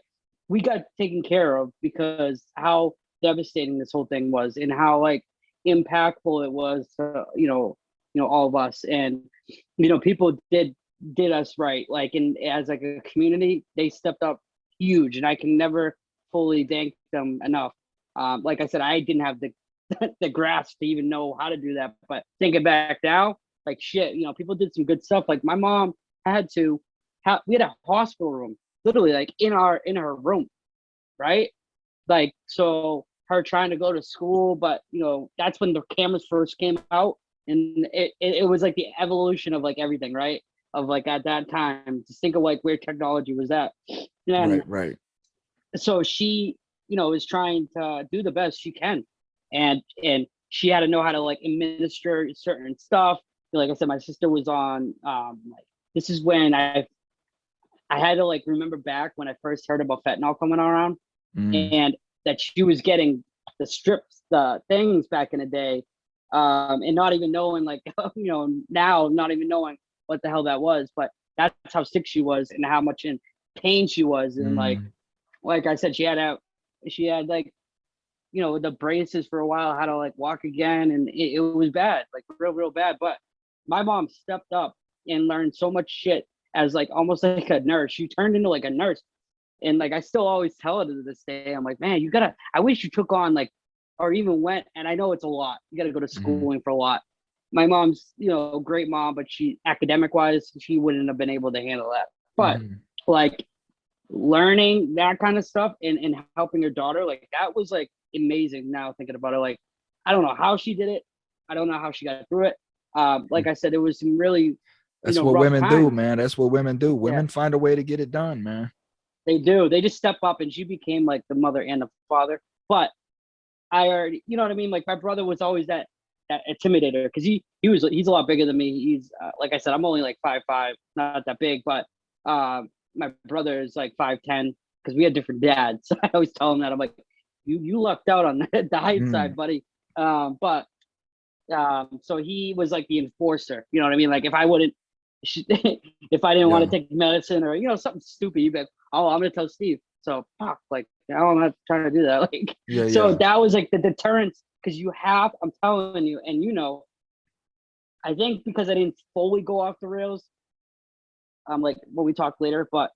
we got taken care of because how devastating this whole thing was and how like impactful it was to, you know, all of us. And you know, people did us right, like, and as like a community, they stepped up huge, and I can never fully thank them enough. Like I said, I didn't have the grasp to even know how to do that, but thinking back now, like shit, you know, people did some good stuff. Like my mom had to we had a hospital room literally like in her room, right? Like, so her trying to go to school, but you know, that's when the cameras first came out, and it was like the evolution of like everything, right? Of like at that time, just think of like where technology was at. And right. So she, you know, is trying to do the best she can, and she had to know how to like administer certain stuff. Like I said, my sister was on like, this is when I had to like remember back when I first heard about fentanyl coming around, and that she was getting the strips, the things back in the day, and not even knowing, like, you know, now not even knowing what the hell that was. But that's how sick she was and how much in pain she was. And like I said, she had like, you know, the braces for a while, how to like walk again, and it was bad, like real bad. But my mom stepped up and learned so much shit as like almost like a nurse. She turned into like a nurse, And like I still always tell her to this day, I'm like, man, I wish you took on like, or even went, and I know it's a lot. You gotta go to schooling for a lot. My mom's, great mom, but she academic wise, she wouldn't have been able to handle that. But like learning that kind of stuff and helping her daughter, like that was like amazing. Now thinking about it, like I don't know how she did it. I don't know how she got through it. Like I said, there was some really that's what women times. do, man. That's what women do. Women find a way to get it done, man. They do. They just step up, and she became like the mother and the father. But I already, you know what I mean? Like my brother was always that intimidator, because he's a lot bigger than me. He's like I said, I'm only like 5'5", not that big, but my brother is like 5'10", because we had different dads. So I always tell him that. I'm like, you lucked out on the height side, buddy. But so he was like the enforcer. You know what I mean? Like if I didn't want to take medicine or something stupid, you'd be like, oh, I'm gonna tell Steve. So like I'm not trying to do that. Like that was like the deterrence, because I'm telling you, and I think because I didn't fully go off the rails, like when we talk later, but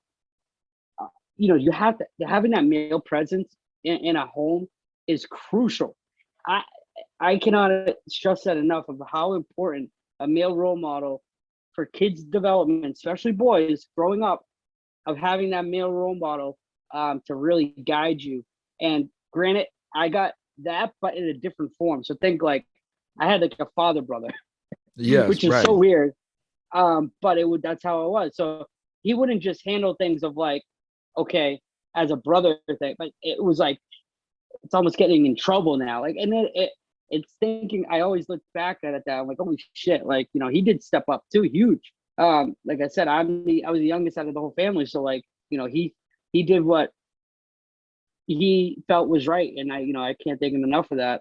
you have to, having that male presence in a home is crucial. I cannot stress that enough of how important a male role model for kids' development, especially boys growing up, of having that male role model to really guide you. And granted, I got that, but in a different form. So think like I had like a father brother, which is so weird. But that's how it was. So he wouldn't just handle things of like, okay, as a brother thing, but it was like, it's almost getting in trouble now. Like, and then it's thinking, I always look back at it that I'm like, holy shit, like, he did step up too, huge. Like I said, I was the youngest out of the whole family. So like, he did what he felt was right. And I can't thank him enough for that.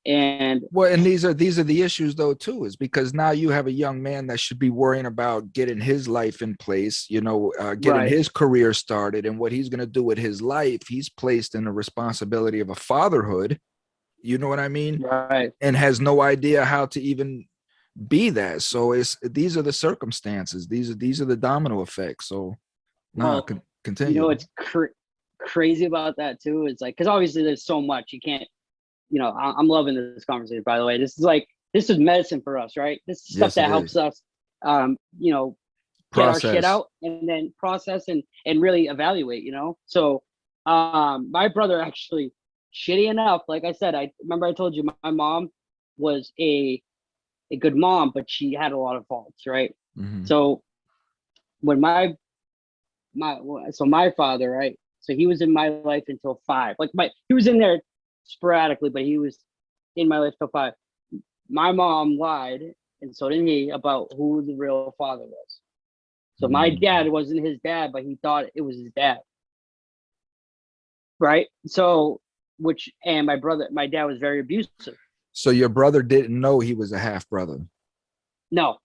And these are the issues though too, is because now you have a young man that should be worrying about getting his life in place, getting his career started, and what he's going to do with his life. He's placed in the responsibility of a fatherhood, you know what I mean? Right. And has no idea how to even be that. So these are the circumstances. These are the domino effects. So continue. What's crazy about that too is like, because obviously there's so much you can't. I'm loving this conversation, by the way. This is medicine for us, right? This is stuff that helps us, get our shit out and then process and really evaluate, So my brother actually, shitty enough, like I said, I remember I told you my mom was a good mom, but she had a lot of faults, right? Mm-hmm. So when my father, right? So he was in my life until 5. Like he was in there sporadically, but he was in my life till 5. My mom lied, and so did he, about who the real father was. So my dad wasn't his dad, but he thought it was his dad. Right? So, and my dad was very abusive. So your brother didn't know he was a half brother? No,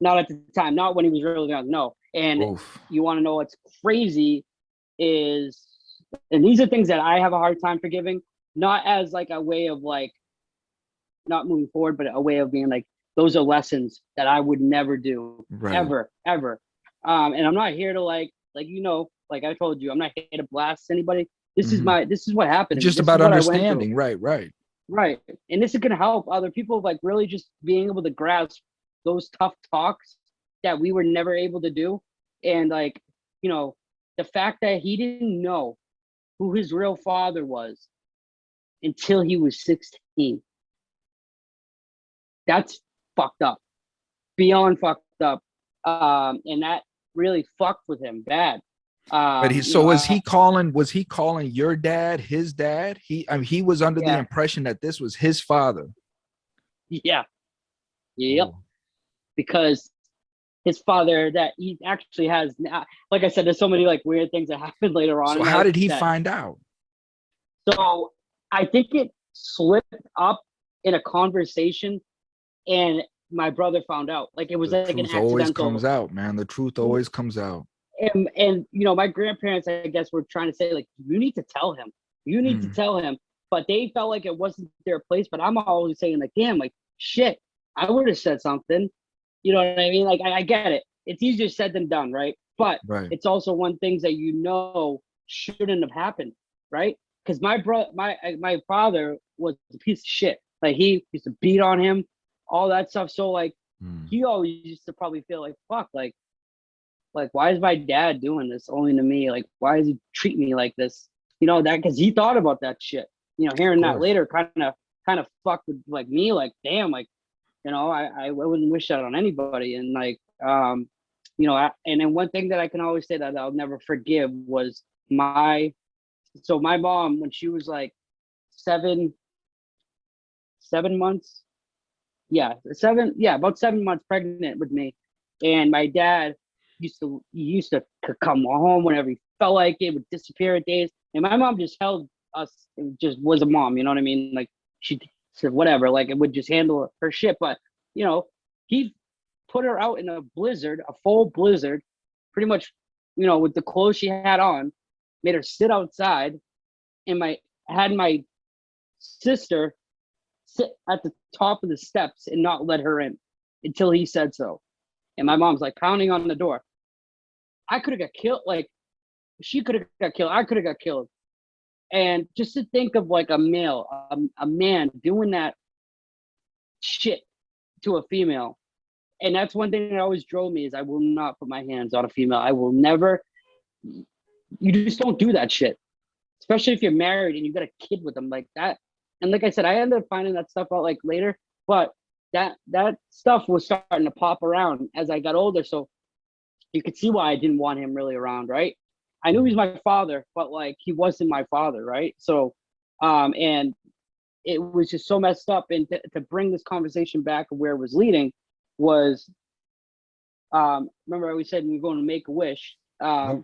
not at the time. Not when he was really young. No. And you want to know what's crazy is, and these are things that I have a hard time forgiving, not as like a way of like not moving forward, but a way of being like, those are lessons that I would never do, ever. And I'm not here to like I told you, I'm not here to blast anybody. This is what happened. Just about understanding. Right. And this is going to help other people, like really just being able to grasp those tough talks that we were never able to do. And like, the fact that he didn't know who his real father was until he was 16. That's fucked up, beyond fucked up. And that really fucked with him bad. But was he calling your dad his dad? He was under the impression that this was his father. Yeah. Yep. Because his father, that he actually has, like I said, there's so many like weird things that happened later on. So how did he find out? So I think it slipped up in a conversation, and my brother found out. Like it was like an accidental. Always comes out, man. The truth always comes out. And my grandparents, I guess, were trying to say like, you need to tell him. You need to tell him. But they felt like it wasn't their place. But I'm always saying like, damn, like shit, I would have said something. You know what I mean? Like I get it. It's easier said than done, right? But it's also one thing that shouldn't have happened, right? Because my father was a piece of shit. Like he used to beat on him, all that stuff. So like he always used to probably feel like fuck, like why is my dad doing this only to me? Like why does he treat me like this? You know, that because he thought about that shit. You know, hearing that later kind of fucked with like me, like damn, like, you know, I wouldn't wish that on anybody. And like you know, and then one thing that I can always say that I'll never forgive was my mom, when she was like 7 months, about 7 months pregnant with me, and my dad used to come home whenever he felt like it, would disappear at days, and my mom just held us, it just was a mom, you know what I mean? Like she said whatever, like it would just handle her shit. But you know, he put her out in a blizzard, a full blizzard, pretty much, you know, with the clothes she had on, made her sit outside, and had my sister sit at the top of the steps and not let her in until he said so. And my mom's like pounding on the door. I could have got killed. Like she could have got killed. I could have got killed. And just to think of like a male, a man doing that shit to a female. And that's one thing that always drove me is I will not put my hands on a female. I will never. You just don't do that shit, especially if you're married and you got a kid with them like that. And like I said, I ended up finding that stuff out like later, but that stuff was starting to pop around as I got older. So you could see why I didn't want him really around, right? I knew he was my father, but like he wasn't my father, right? So, and it was just so messed up. And to bring this conversation back where it was leading was, remember we said we were going to Make-A-Wish. I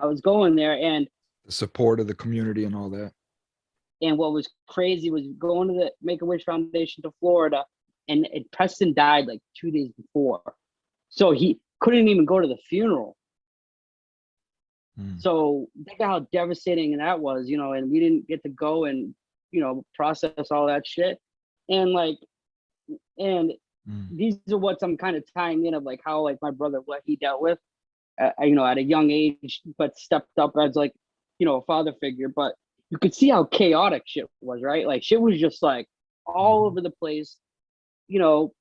was going there, and the support of the community and all that. And what was crazy was going to the Make-A-Wish Foundation to Florida, and Preston died like 2 days before. So he couldn't even go to the funeral. So think of how devastating that was, you know, and we didn't get to go and, you know, process all that shit. And like, and these are what I'm kind of tying in of like how like my brother, what he dealt with, you know, at a young age, but stepped up as like, you know, a father figure. But you could see how chaotic shit was, right? Like shit was just like all over the place, you know,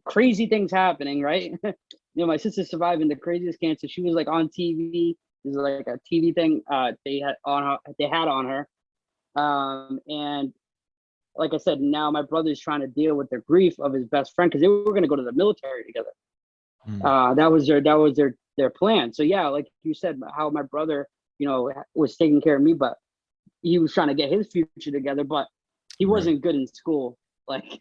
crazy things happening, right? You know, my sister surviving the craziest cancer. She was like on TV. This is like a TV thing they had on her. And like I said, now my brother's trying to deal with the grief of his best friend because they were going to go to the military together. That was their plan. So yeah, like you said, how my brother, you know, was taking care of me, but he was trying to get his future together, but he wasn't good in school. Like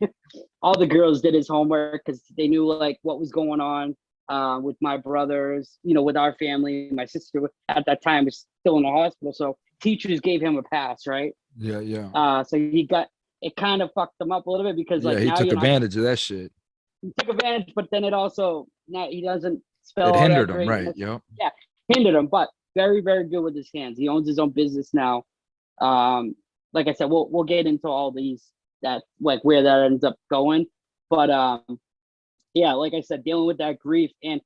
all the girls did his homework because they knew like what was going on with my brothers, you know, with our family. My sister at that time was still in the hospital, so teachers gave him a pass, right? Yeah. So he got, it kind of fucked him up a little bit because like he now, took advantage of that shit. He took advantage, but then it also, now he doesn't spell. It hindered him, right? Yep. Yeah, hindered him, but very, very good with his hands. He owns his own business now. Like I said, we'll get into all these, that like where that ends up going, but yeah, like I said, dealing with that grief and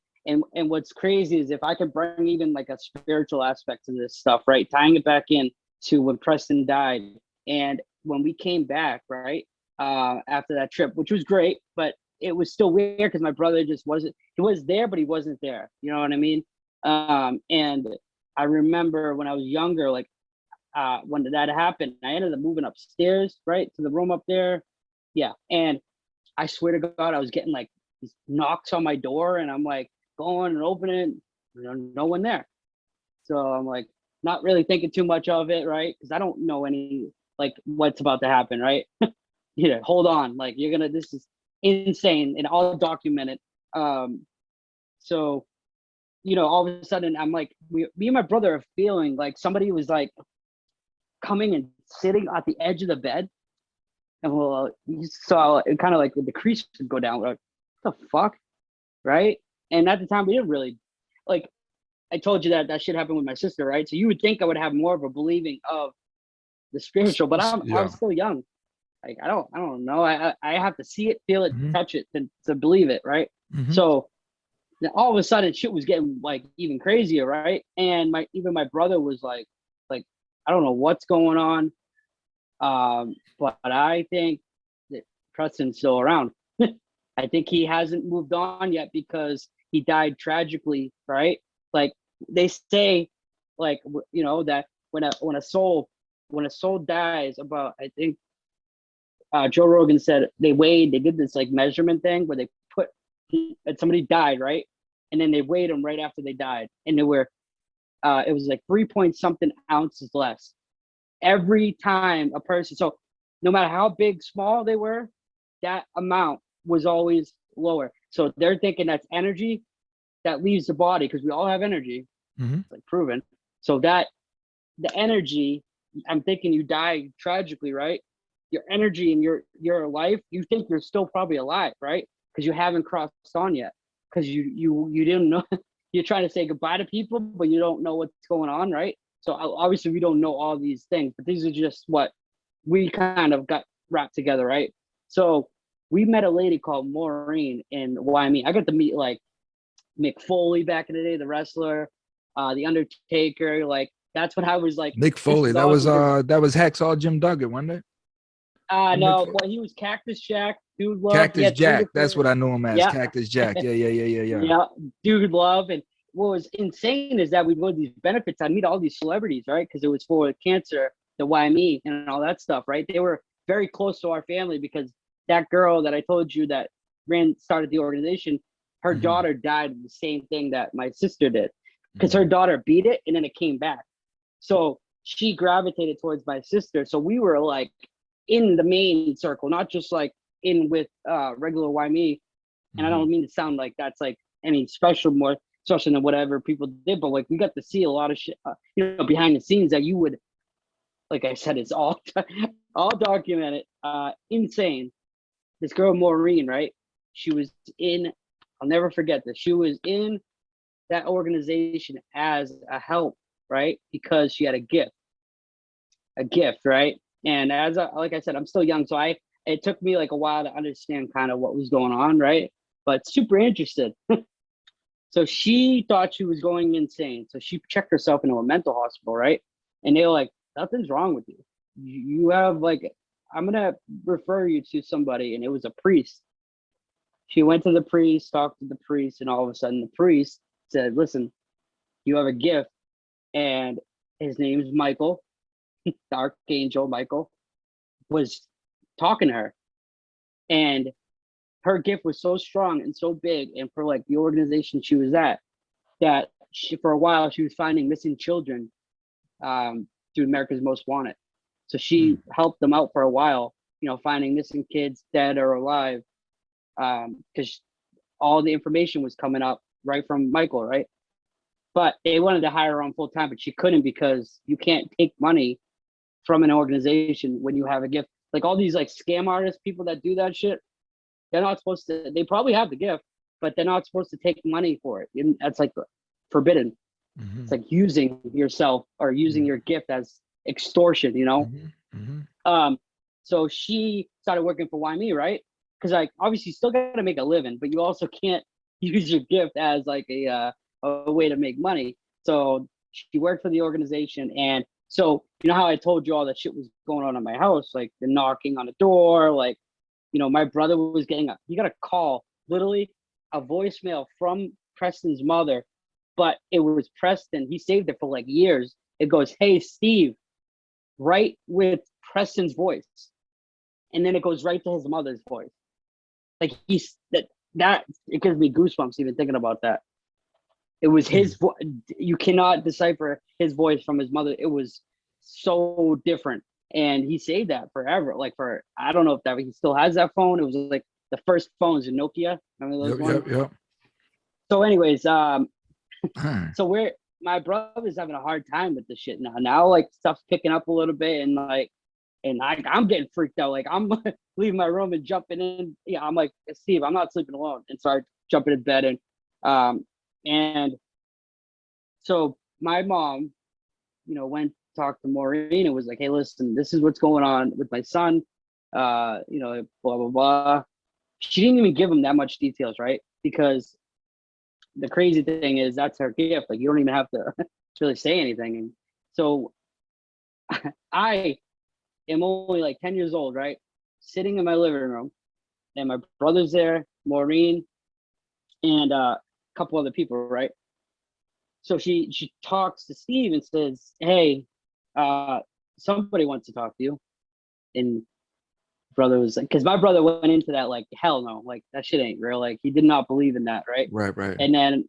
what's crazy is if I could bring even like a spiritual aspect to this stuff, right? Tying it back in to when Preston died and when we came back, right? After that trip, which was great, but it was still weird because my brother just wasn't, he was there, but he wasn't there. You know what I mean? And I remember when I was younger, like when that happened, I ended up moving upstairs, right? To the room up there. Yeah. And I swear to God, I was getting like these knocks on my door and I'm like going and opening, you know, no one there. So I'm like, not really thinking too much of it, right? Because I don't know any, like what's about to happen, right? Yeah, hold on. Like you're gonna, this is insane and I'll document it. So, you know, all of a sudden I'm like, me and my brother are feeling like somebody was like coming and sitting at the edge of the bed. And well, you saw it kind of like the crease would go down. We're like, what the fuck? Right? And at the time we didn't really, like, I told you that shit happened with my sister, right? So you would think I would have more of a believing of the spiritual, but I'm still young. Like, I don't know. I have to see it, feel it, touch it to believe it, right? So then all of a sudden shit was getting like even crazier, right? And my brother was like I don't know what's going on. But I think that Preston's still around. I think he hasn't moved on yet because he died tragically, right? Like they say, like that when a soul dies, about I think Joe Rogan said they did this like measurement thing where they put somebody died, right, and then they weighed them right after they died, and they were it was like 3 point something ounces less every time a person. So no matter how big, small they were, that amount was always lower. So they're thinking that's energy that leaves the body, because we all have energy, like proven. So that the energy, I'm thinking you die tragically, right? Your energy in your life, you think you're still probably alive, right? Because you haven't crossed on yet. Because you didn't know. You're trying to say goodbye to people, but you don't know what's going on, right? So obviously we don't know all these things, but these are just what we kind of got wrapped together, right? So we met a lady called Maureen in Wyoming. I got to meet like Mick Foley back in the day, the wrestler, the Undertaker. Like that's when I was like Mick Foley. That was Hacksaw Jim Duggan, wasn't it? No, but he was Cactus Jack, Dude Love. Cactus Jack. That's what I know him as. Yeah. Cactus Jack. Yeah. Yeah, Dude Love. And what was insane is that we'd go to these benefits. I'd meet all these celebrities, right? Because it was for cancer, the YME, and all that stuff, right? They were very close to our family because that girl that I told you that started the organization, her daughter died of the same thing that my sister did, because her daughter beat it and then it came back. So she gravitated towards my sister. So we were like in the main circle, not just like in with regular YME. And I don't mean to sound like that's like any special, more special than whatever people did, but like we got to see a lot of shit, behind the scenes that you would, like I said, it's all documented. Insane. This girl Maureen, right? She was in. I'll never forget this. She was in that organization as a help, right? Because she had a gift, right? And like I said, I'm still young, so it took me like a while to understand kind of what was going on, right? But super interested. So she thought she was going insane. So she checked herself into a mental hospital, right? And they were like, nothing's wrong with you. You have like, I'm gonna refer you to somebody, and it was a priest. She went to the priest, talked to the priest, and all of a sudden the priest said, listen, you have a gift. And his name's Michael, the Archangel Michael, was talking to her. And her gift was so strong and so big, and for like the organization she was at, that she, for a while, she was finding missing children through America's Most Wanted. So she helped them out for a while, finding missing kids, dead or alive, because all the information was coming up right from Michael, right? But they wanted to hire her on full time, but she couldn't, because you can't take money from an organization when you have a gift. Like all these like scam artists, people that do that shit, they're not supposed to. They probably have the gift, but they're not supposed to take money for it. And that's like forbidden. It's like using yourself or using your gift as extortion, So she started working for YME, right? Because like obviously you still got to make a living, but you also can't use your gift as like a way to make money. So she worked for the organization. And so how I told you all that shit was going on in my house, like the knocking on the door, like my brother was he got a call, literally a voicemail from Preston's mother, but it was Preston. He saved it for like years. It goes, "Hey, Steve," right, with Preston's voice. And then it goes right to his mother's voice. Like that it gives me goosebumps even thinking about that. It was his voice. You cannot decipher his voice from his mother. It was so different. And he saved that forever. Like I don't know if he still has that phone. It was like the first phones in Nokia. Remember those ones? Yep. So anyways, so my brother's having a hard time with this shit now. Now like stuff's picking up a little bit, and I'm getting freaked out. Like I'm leaving my room and jumping in. Yeah, I'm like, Steve, I'm not sleeping alone. And so I jumping in bed, and so my mom, went to talk to Maureen and was like, "Hey, listen, this is what's going on with my son. Blah blah blah." She didn't even give him that much details, right? Because the crazy thing is that's her gift. Like, you don't even have to really say anything. And so I am only like 10 years old, right? Sitting in my living room, and my brother's there, Maureen, and a couple other people, right? So she talks to Steve and says, "Hey, somebody wants to talk to you." And brother was like, because my brother went into that like, hell no, like that shit ain't real. Like, he did not believe in that, right? Right. And then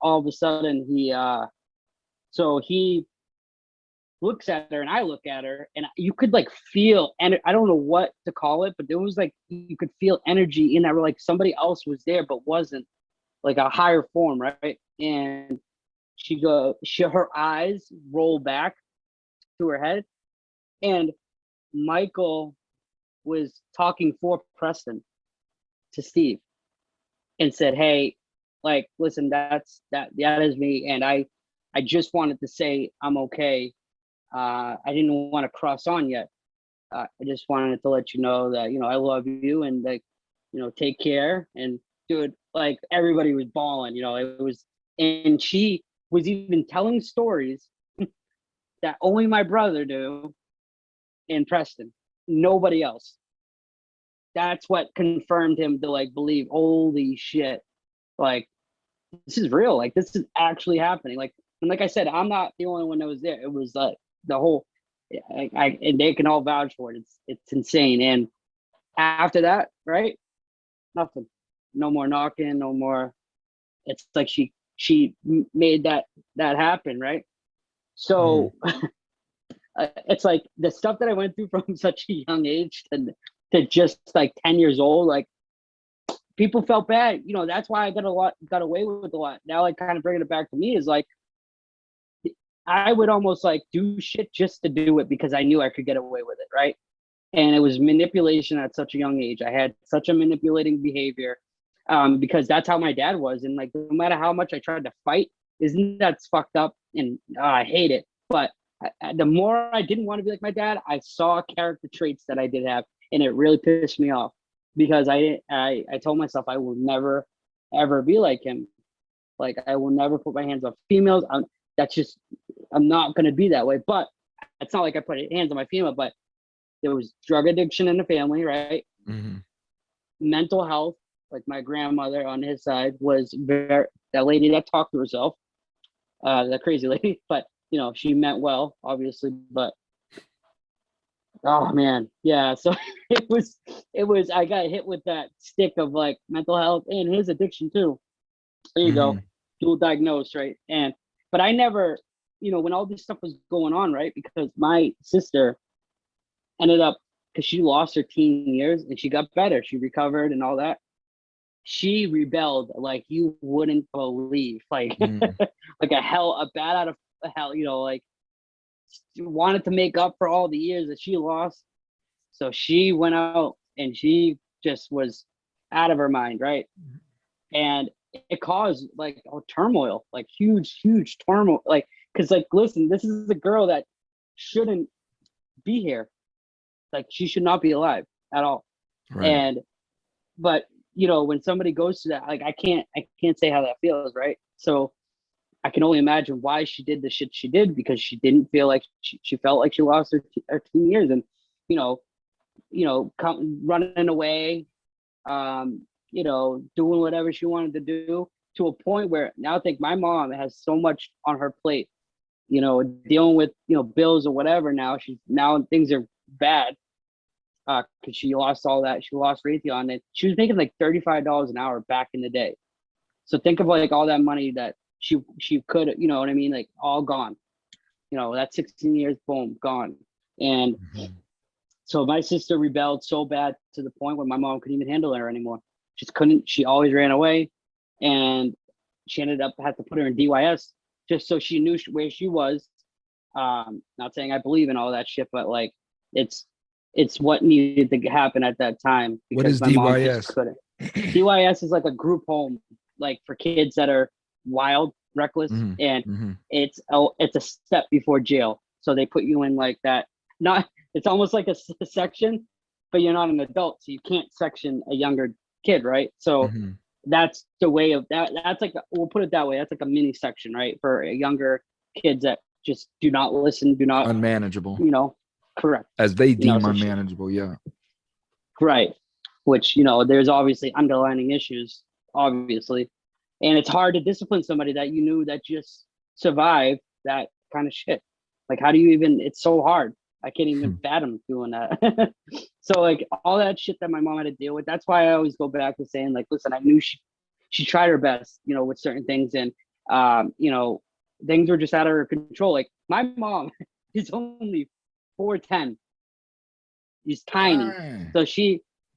all of a sudden he looks at her and I look at her, and you could like feel, and I don't know what to call it, but there was like, you could feel energy in that, like somebody else was there but wasn't, like a higher form, right? And her eyes roll back to her head, and Michael was talking for Preston to Steve and said, "Hey, like, listen, that is me, and I just wanted to say I'm okay. I didn't want to cross on yet. I just wanted to let you know that, I love you, and like, take care." And dude, like, everybody was bawling, it was, and she was even telling stories that only my brother knew in Preston, nobody else. That's what confirmed him to like believe, holy shit, like, this is real, like this is actually happening. Like, and like I said, I'm not the only one that was there. It was like the whole, and they can all vouch for it. It's insane. And after that, right, nothing, no more knocking, no more. It's like she made that happen, right? So it's like the stuff that I went through from such a young age to just like 10 years old, like, people felt bad. That's why I got away with a lot. Now, like, kind of bringing it back to me is like, I would almost like do shit just to do it because I knew I could get away with it, right? And it was manipulation at such a young age. I had such a manipulating behavior, because that's how my dad was. And like, no matter how much I tried to fight, isn't that's fucked up? And I hate it. But the more I didn't want to be like my dad, I saw character traits that I did have, and it really pissed me off because I told myself I will never ever be like him. Like, I will never put my hands on females. I'm not going to be that way. But it's not like I put hands on my female, but there was drug addiction in the family, right? Mm-hmm. Mental health, like my grandmother on his side was that lady that talked to herself, that crazy lady, but she meant well, obviously, but oh man, yeah. So it was, I got hit with that stick of like mental health and his addiction too. There you go. Dual diagnosed, right? But I never, when all this stuff was going on, right? Because my sister ended up, because she lost her teen years and she got better. She recovered and all that. She rebelled like you wouldn't believe, like like a bat out of hell, like, she wanted to make up for all the years that she lost. So she went out and she just was out of her mind, right? And it caused like a turmoil, like huge turmoil, like, because like, listen, this is a girl that shouldn't be here. Like, she should not be alive at all. Right. But when somebody goes to that, like, I can't say how that feels, right? So I can only imagine why she did the shit she did, because she didn't feel like she felt like she lost her teen years, and running away, doing whatever she wanted to do, to a point where now I think my mom has so much on her plate, dealing with bills or whatever. Now things are bad, because she lost all that. She lost Raytheon, and she was making like $35 an hour back in the day. So think of like all that money that she could, what I mean, like, all gone. That 16 years, boom, gone. And so my sister rebelled so bad to the point where my mom couldn't even handle her anymore. Just couldn't. She always ran away, and she ended up had to put her in DYS just so she knew where she was. Not saying I believe in all that shit, but like, it's what needed to happen at that time. What is DYS? DYS is like a group home, like for kids that are wild, reckless, and it's a step before jail. So they put you in like that. It's almost like a section, but you're not an adult, so you can't section a younger kid, right? So that's the way of that. That's like, we'll put it that way. That's like a mini section, right? For younger kids that just do not listen, do not, unmanageable, correct. as they deem So unmanageable. Yeah. right. Which, there's obviously underlining issues, obviously. And it's hard to discipline somebody that you knew that just survived that kind of shit. Like, how do you even, it's so hard. I can't even fathom doing that. So like all that shit that my mom had to deal with, that's why I always go back to saying like, listen, I knew she tried her best, with certain things. And, things were just out of her control. Like my mom is only 4'10". She's tiny. So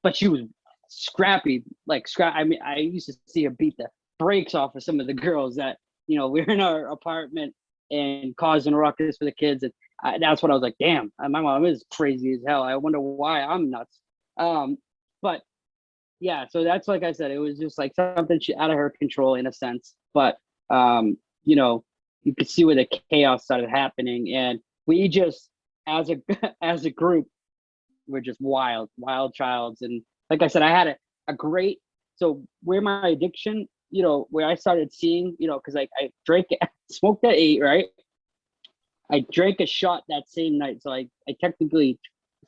but she was scrappy, I mean, I used to see her beat the brakes off of some of the girls that, we're in our apartment and causing a ruckus for the kids. And that's what I was like, damn, my mom is crazy as hell. I wonder why I'm nuts. But yeah, so that's, like I said, it was just like something out of her control in a sense. But, you could see where the chaos started happening. And we just, as a group, we're just wild childs. And like I said, I had a great, so where my addiction, where I started seeing, because I smoked at 8, right? I drank a shot that same night. So I technically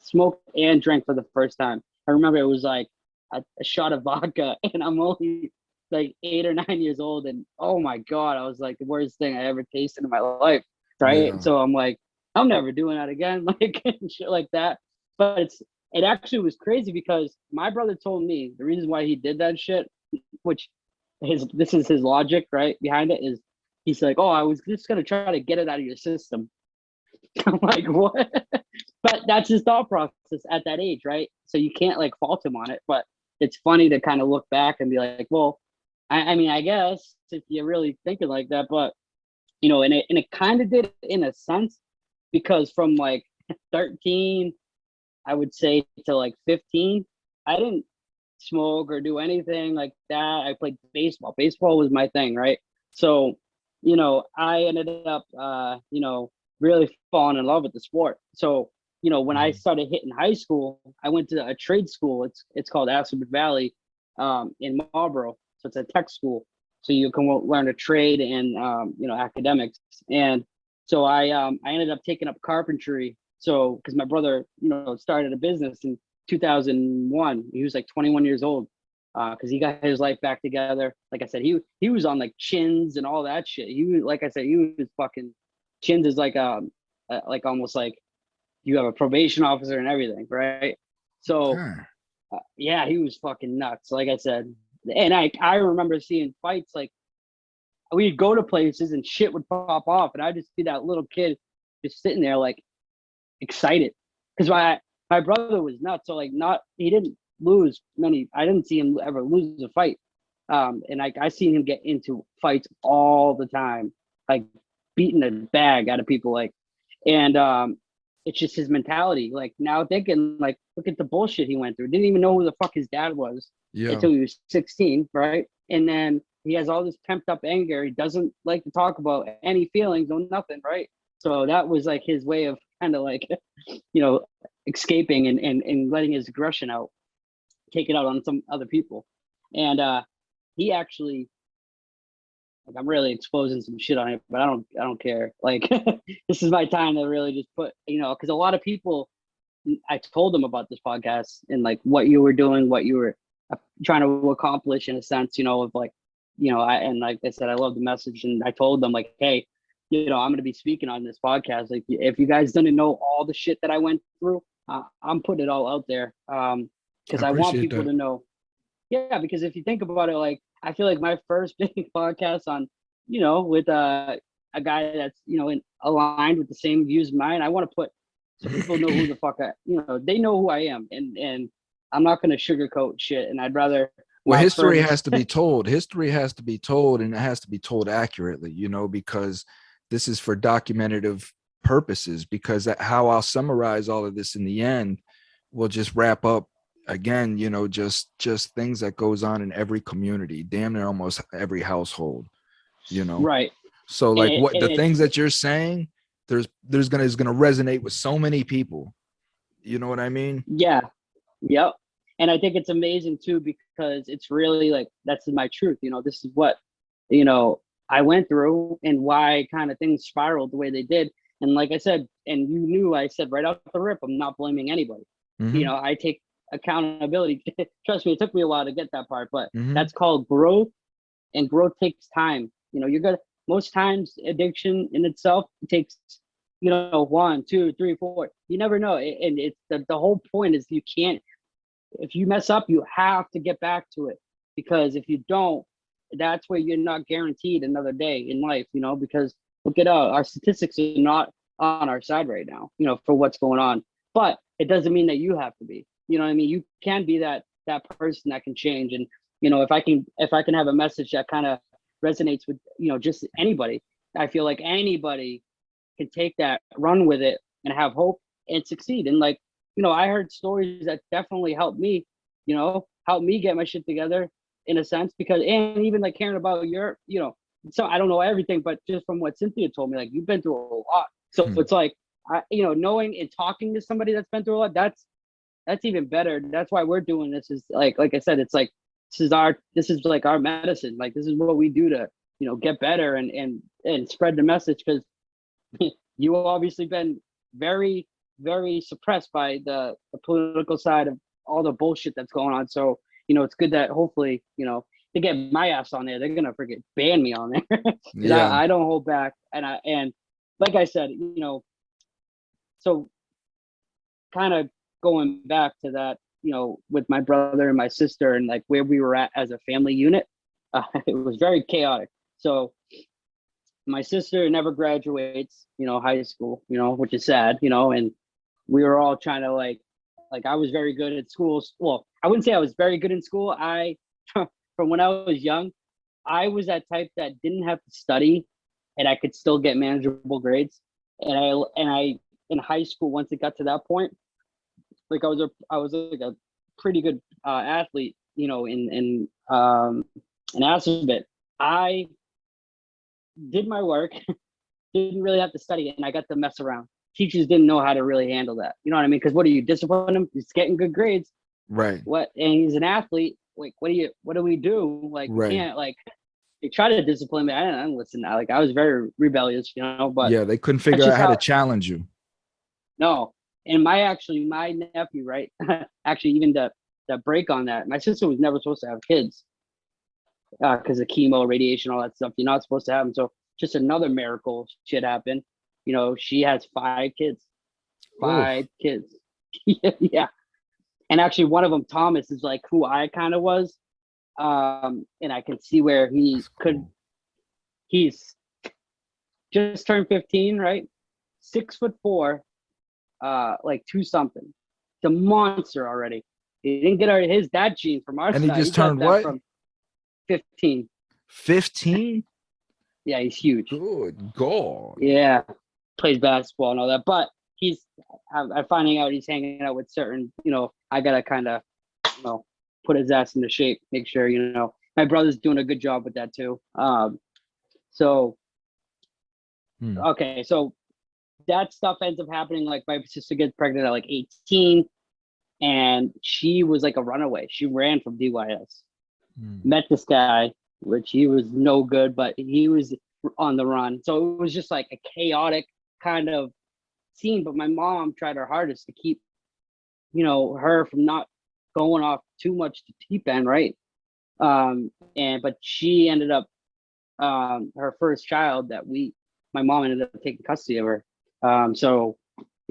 smoked and drank for the first time. I remember it was like a shot of vodka, and I'm only like 8 or 9 years old. And oh my God, I was like the worst thing I ever tasted in my life. Right. Yeah. So I'm like, I'm never doing that again. Like shit like that. But it actually was crazy because my brother told me the reason why he did that shit, which this is his logic, right, behind it, is he's like, oh, I was just going to try to get it out of your system. I'm like, what? But that's his thought process at that age, right? So you can't like fault him on it. But it's funny to kind of look back and be like, well, I mean, I guess if you're really thinking like that, but, and it kind of did in a sense, because from like 13, I would say, to like 15, I didn't smoke or do anything like that. I played baseball. Baseball was my thing, right? So, I ended up, really falling in love with the sport. So, when I started hitting high school, I went to a trade school. It's called Aspen Valley in Marlboro. So it's a tech school. So you can learn a trade and, academics. And so I ended up taking up carpentry. So, because my brother, started a business in 2001. He was like 21 years old, because he got his life back together. Like I said, he was on like chins and all that shit. He was, like I said, he was fucking, chins is like almost like you have a probation officer and everything, right? So, yeah, he was fucking nuts. Like I said, and I remember seeing fights, like we'd go to places and shit would pop off, and I'd just see that little kid just sitting there like excited, because my brother was nuts. So like, he didn't lose many. I didn't see him ever lose a fight. And I seen him get into fights all the time, like beating the bag out of people, like, and it's just his mentality. Like now thinking, like, look at the bullshit he went through. Didn't even know who the fuck his dad was until he was 16, right? And then he has all this pent up anger. He doesn't like to talk about any feelings or nothing, right? So that was like his way of kind of like, escaping and letting his aggression out, take it out on some other people. And he actually, like, I'm really exposing some shit on it, but I don't care. Like, this is my time to really just put, because a lot of people, I told them about this podcast and like what you were doing, what you were trying to accomplish, in a sense, of like, and like I said, I love the message, and I told them like, hey, I'm going to be speaking on this podcast. Like, if you guys didn't know all the shit that I went through, I'm putting it all out there, because I want people to know. Yeah, because if you think about it, like, I feel like my first big podcast on, with a guy that's, aligned with the same views of mine, I want to put, so people know who the fuck they know who I am, and I'm not going to sugarcoat shit. And I'd rather. Well, history has to be told. History has to be told, and it has to be told accurately, because this is for documentative purposes, because how I'll summarize all of this in the end will just wrap up again, just things that goes on in every community, damn near almost every household, Right. So like the things that you're saying, is gonna resonate with so many people. You know what I mean? Yeah. Yep. And I think it's amazing too, because it's really like, that's my truth. This is what, I went through and why kind of things spiraled the way they did. And like I said, and you knew, I said right off the rip, I'm not blaming anybody. I take accountability. Trust me, it took me a while to get that part, but that's called growth, and growth takes time. Most times addiction in itself takes, 1, 2, 3, 4. You never know. And it's the whole point is if you mess up, you have to get back to it, because if you don't, that's where you're not guaranteed another day in life, because look at our statistics are not on our side right now, for what's going on. But it doesn't mean that you have to be, what I mean? You can be that person that can change. And, if I can have a message that kind of resonates with, just anybody, I feel like anybody can take that, run with it, and have hope and succeed. And like, I heard stories that definitely helped me, help me get my shit together in a sense, because, and even like caring about your, so I don't know everything, but just from what Cynthia told me, like you've been through a lot. So it's like, knowing and talking to somebody that's been through a lot, that's even better. That's why we're doing this, is like I said, it's like, this is like our medicine. Like, this is what we do to, get better and spread the message. Cause you obviously been very, very suppressed by the political side of all the bullshit that's going on. So, it's good that hopefully, they get my ass on there. They're going to ban me on there. Yeah. I don't hold back. And like I said, so kind of going back to that, with my brother and my sister and like where we were at as a family unit, it was very chaotic. So my sister never graduates, high school, which is sad, and we were all trying to like I was very good at school. Well, I wouldn't say I was very good in school. From when I was young, I was that type that didn't have to study and I could still get manageable grades. And I in high school, once it got to that point, like I was like a pretty good athlete, in alphabet. I did my work, didn't really have to study, and I got to mess around. Teachers didn't know how to really handle that. You know what I mean? Because what do you discipline him? He's getting good grades. Right. What? And he's an athlete. Like, what do we do? Like, right. You can't, like, they try to discipline me. I didn't listen. Like, I was very rebellious, but yeah, they couldn't figure out how to challenge you. No. And my nephew, right? Actually, even the break on that, my sister was never supposed to have kids because of chemo, radiation, all that stuff. You're not supposed to have them. So just another miracle shit happened. She has 5 kids. 5 kids. Yeah. And actually one of them, Thomas, is like who I kind of was. And I can see where he's just turned 15, right? 6'4", like 2 something. The monster already. He didn't get his dad gene from our side. And he just turned what? From 15. 15? Yeah, he's huge. Good God. Yeah. Plays basketball and all that. But I'm finding out he's hanging out with certain, I got to kind of, put his ass into shape, make sure, my brother's doing a good job with that too. Okay. So that stuff ends up happening. Like my sister gets pregnant at like 18 and she was like a runaway. She ran from DYS, met this guy, which he was no good, but he was on the run. So it was just like a chaotic kind of scene, but my mom tried her hardest to keep, her from not going off too much to deep end, right? But she ended up, her first child my mom ended up taking custody of her, so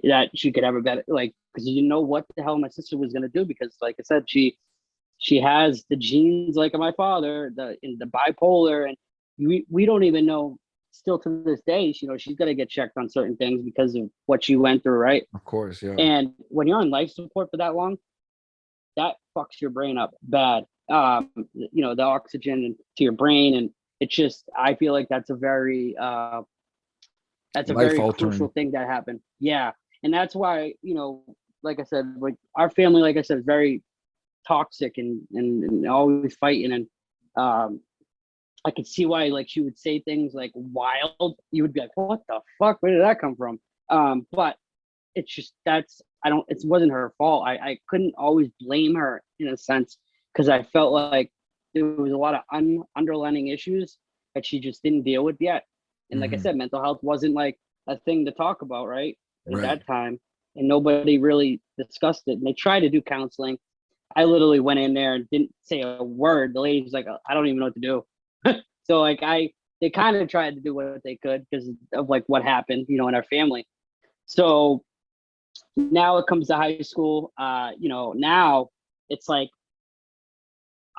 that she could have a better, like, because you know what the hell my sister was gonna do, because like I said, she has the genes like my father, the bipolar, and we don't even know still to this day, she's got to get checked on certain things because of what she went through, right? Of course, yeah. And when you're on life support for that long, that fucks your brain up bad. The oxygen to your brain, and it's just, I feel like that's a very crucial thing that happened. Yeah, and that's why, like I said, like our family, like I said, is very toxic and always fighting, and I could see why, like, she would say things like wild. You would be like, what the fuck? Where did that come from? But it's just, it wasn't her fault. I couldn't always blame her in a sense, because I felt like there was a lot of underlying issues that she just didn't deal with yet. And like I said, mental health wasn't like a thing to talk about, right? At that time. And nobody really discussed it. And they tried to do counseling. I literally went in there and didn't say a word. The lady was like, I don't even know what to do. So like they kind of tried to do what they could because of like what happened, you know, in our family. So now it comes to high school. You know, now it's like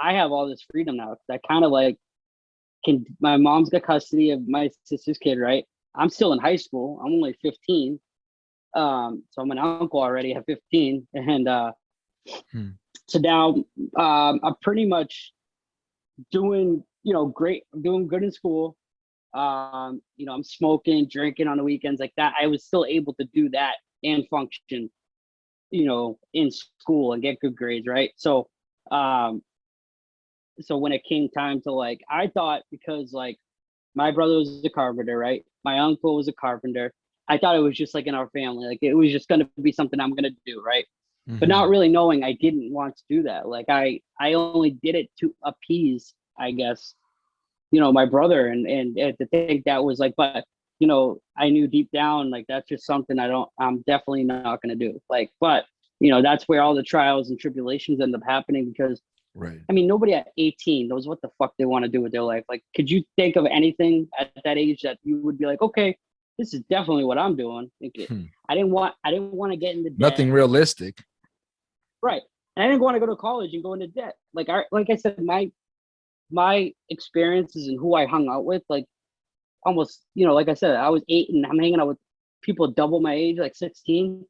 I have all this freedom now. I kind of like my mom's got custody of my sister's kid, right? I'm still in high school. I'm only 15. So I'm an uncle already at 15. And so now I'm pretty much doing, you know, great, doing good in school. You know, I'm smoking, drinking on the weekends like that. I was still able to do that and function, you know, in school and get good grades, right? So so when it came time to like, I thought because like my brother was a carpenter, right? My uncle was a carpenter. I thought it was just like in our family, like it was just going to be something I'm going to do, right? But not really knowing I didn't want to do that. Like I only did it to appease, I guess, you know, my brother and to think that was like, but you know, I knew deep down, like that's just something I'm definitely not going to do. Like, but you know, that's where all the trials and tribulations end up happening because I mean, nobody at 18 knows what the fuck they want to do with their life. Like, could you think of anything at that age that you would be like, okay, this is definitely what I'm doing? I didn't want to get into debt. Nothing realistic. Right. And I didn't want to go to college and go into debt. Like I said, my experiences and who I hung out with, like almost, you know, like I said, I was 8 and I'm hanging out with people double my age, like 16.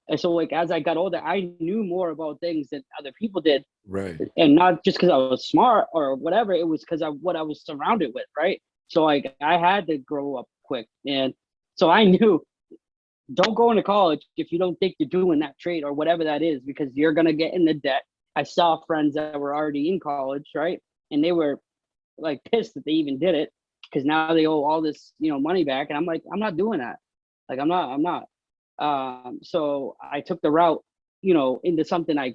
And so like as I got older, I knew more about things that other people did. Right. And not just because I was smart or whatever, it was because of what I was surrounded with, right? So like I had to grow up quick. And so I knew, don't go into college if you don't think you're doing that trade or whatever that is, because you're gonna get into debt. I saw friends that were already in college, right? And they were like pissed that they even did it because now they owe all this, you know, money back. And I'm like, I'm not doing that. Like I'm not. So I took the route, you know, into something I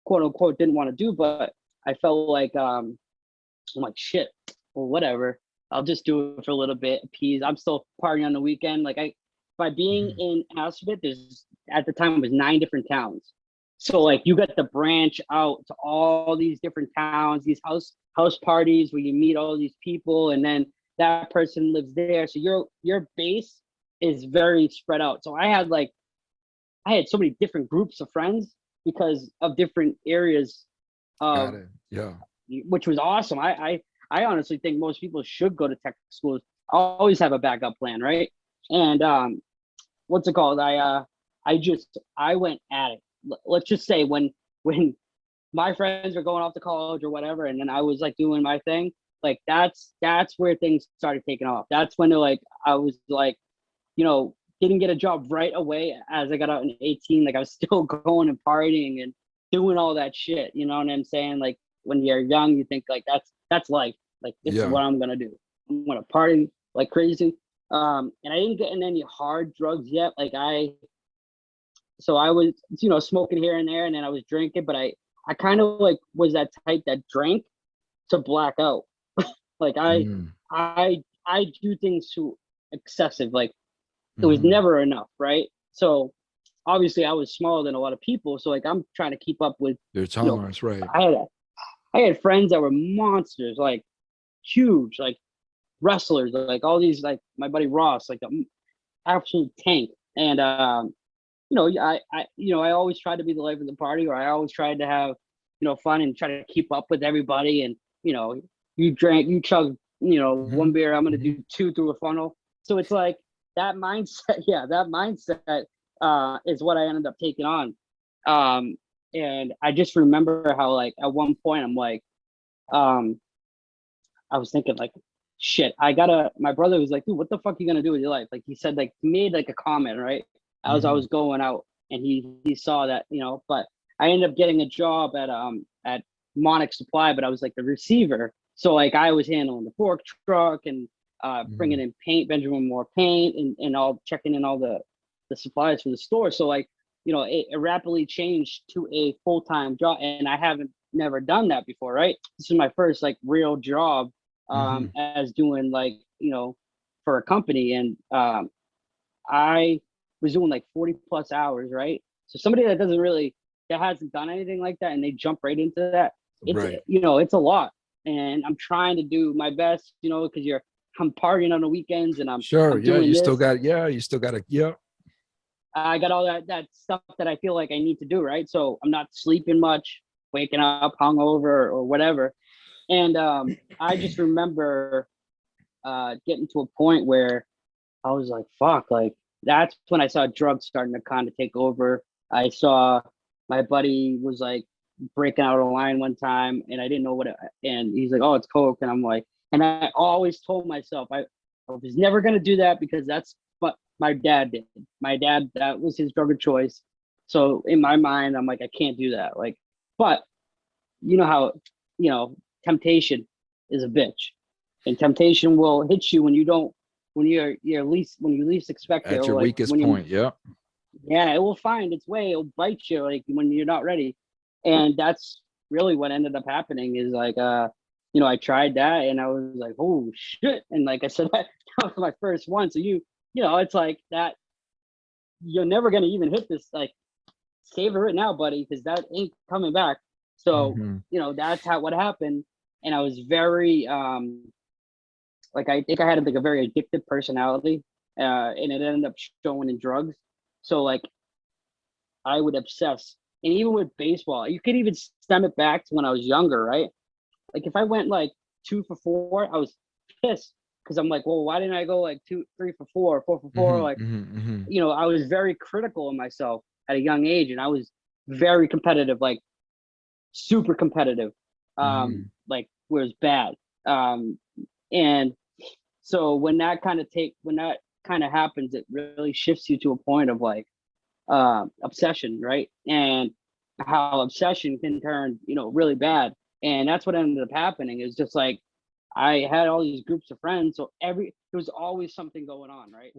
quote unquote didn't want to do, but I felt like I'm like shit, well, whatever. I'll just do it for a little bit, appease. I'm still partying on the weekend. Like by being in Aspet, there's at the time it was 9 different towns. So like you got to branch out to all these different towns, these house parties where you meet all these people, and then that person lives there. So your base is very spread out. So I had so many different groups of friends because of different areas. Got it. Yeah. Which was awesome. I honestly think most people should go to tech schools. Always have a backup plan, right? And what's it called? I went at it. Let's just say when my friends were going off to college or whatever, and then I was like doing my thing, like that's where things started taking off. That's when I was like, you know, didn't get a job right away as I got out in 18. Like I was still going and partying and doing all that shit. You know what I'm saying? Like when you're young, you think like that's life. Like this is what I'm gonna do. I'm gonna party like crazy. And I didn't get in any hard drugs yet. Like so I was, you know, smoking here and there, and then I was drinking, but I kind of like was that type that drank to black out. Like I do things too excessive. Like it was never enough, right? So obviously I was smaller than a lot of people, so like I'm trying to keep up with your tolerance, right? I had friends that were monsters, like huge, like wrestlers, like all these, like my buddy Ross, like an absolute tank. And you know, I always tried to be the life of the party, or I always tried to have, you know, fun and try to keep up with everybody. And you know, you chug, you know, one beer, I'm gonna do 2 through a funnel. So it's like that mindset, is what I ended up taking on. And I just remember how like at one point I'm like, I was thinking like, shit, my brother was like, dude, what the fuck are you gonna do with your life? Like he said, like he made like a comment, right? As I was going out, and he saw that, you know, but I ended up getting a job at Monarch Supply, but I was like the receiver. So like I was handling the fork truck and bringing in paint, Benjamin Moore paint, and all checking in all the supplies for the store. So like, you know, it rapidly changed to a full-time job, and I haven't never done that before, right? This is my first like real job as doing like, you know, for a company. And I was doing like 40 plus hours, right? So somebody that hasn't done anything like that and they jump right into that, it's, you know, it's a lot. And I'm trying to do my best, you know, because I'm partying on the weekends and I'm doing you this. still got to I got all that stuff that I feel like I need to do, right? So I'm not sleeping much, waking up hungover or whatever. And I just remember getting to a point where I was like, fuck, like that's when I saw drugs starting to kind of take over. I saw my buddy was like breaking out of line one time and I didn't know and he's like, oh, it's coke. And I'm like, and I always told myself I was never going to do that because that's what my dad did. My dad, that was his drug of choice. So in my mind, I'm like, I can't do that. Like, but you know how, you know, temptation is a bitch and temptation will hit you when you least expect it. At your like weakest point. Yeah, it will find its way. It'll bite you like when you're not ready. And that's really what ended up happening is like, you know, I tried that and I was like, oh shit. And like I said, that was my first one. So you know, it's like that, you're never going to even hit this, like savor it now, buddy, because that ain't coming back. So, you know, that's what happened. And I was very, like, I think I had like a very addictive personality and it ended up showing in drugs. So like I would obsess. And even with baseball, you could even stem it back to when I was younger, right? Like if I went like 2 for 4, I was pissed because I'm like, well, why didn't I go like 2, 3 for 4, 4 for 4? Like, you know, I was very critical of myself at a young age and I was very competitive, like super competitive, like where it's bad. And so when that kind of happens, it really shifts you to a point of like, obsession, right? And how obsession can turn, you know, really bad. And that's what ended up happening is just like I had all these groups of friends, so there was always something going on, right?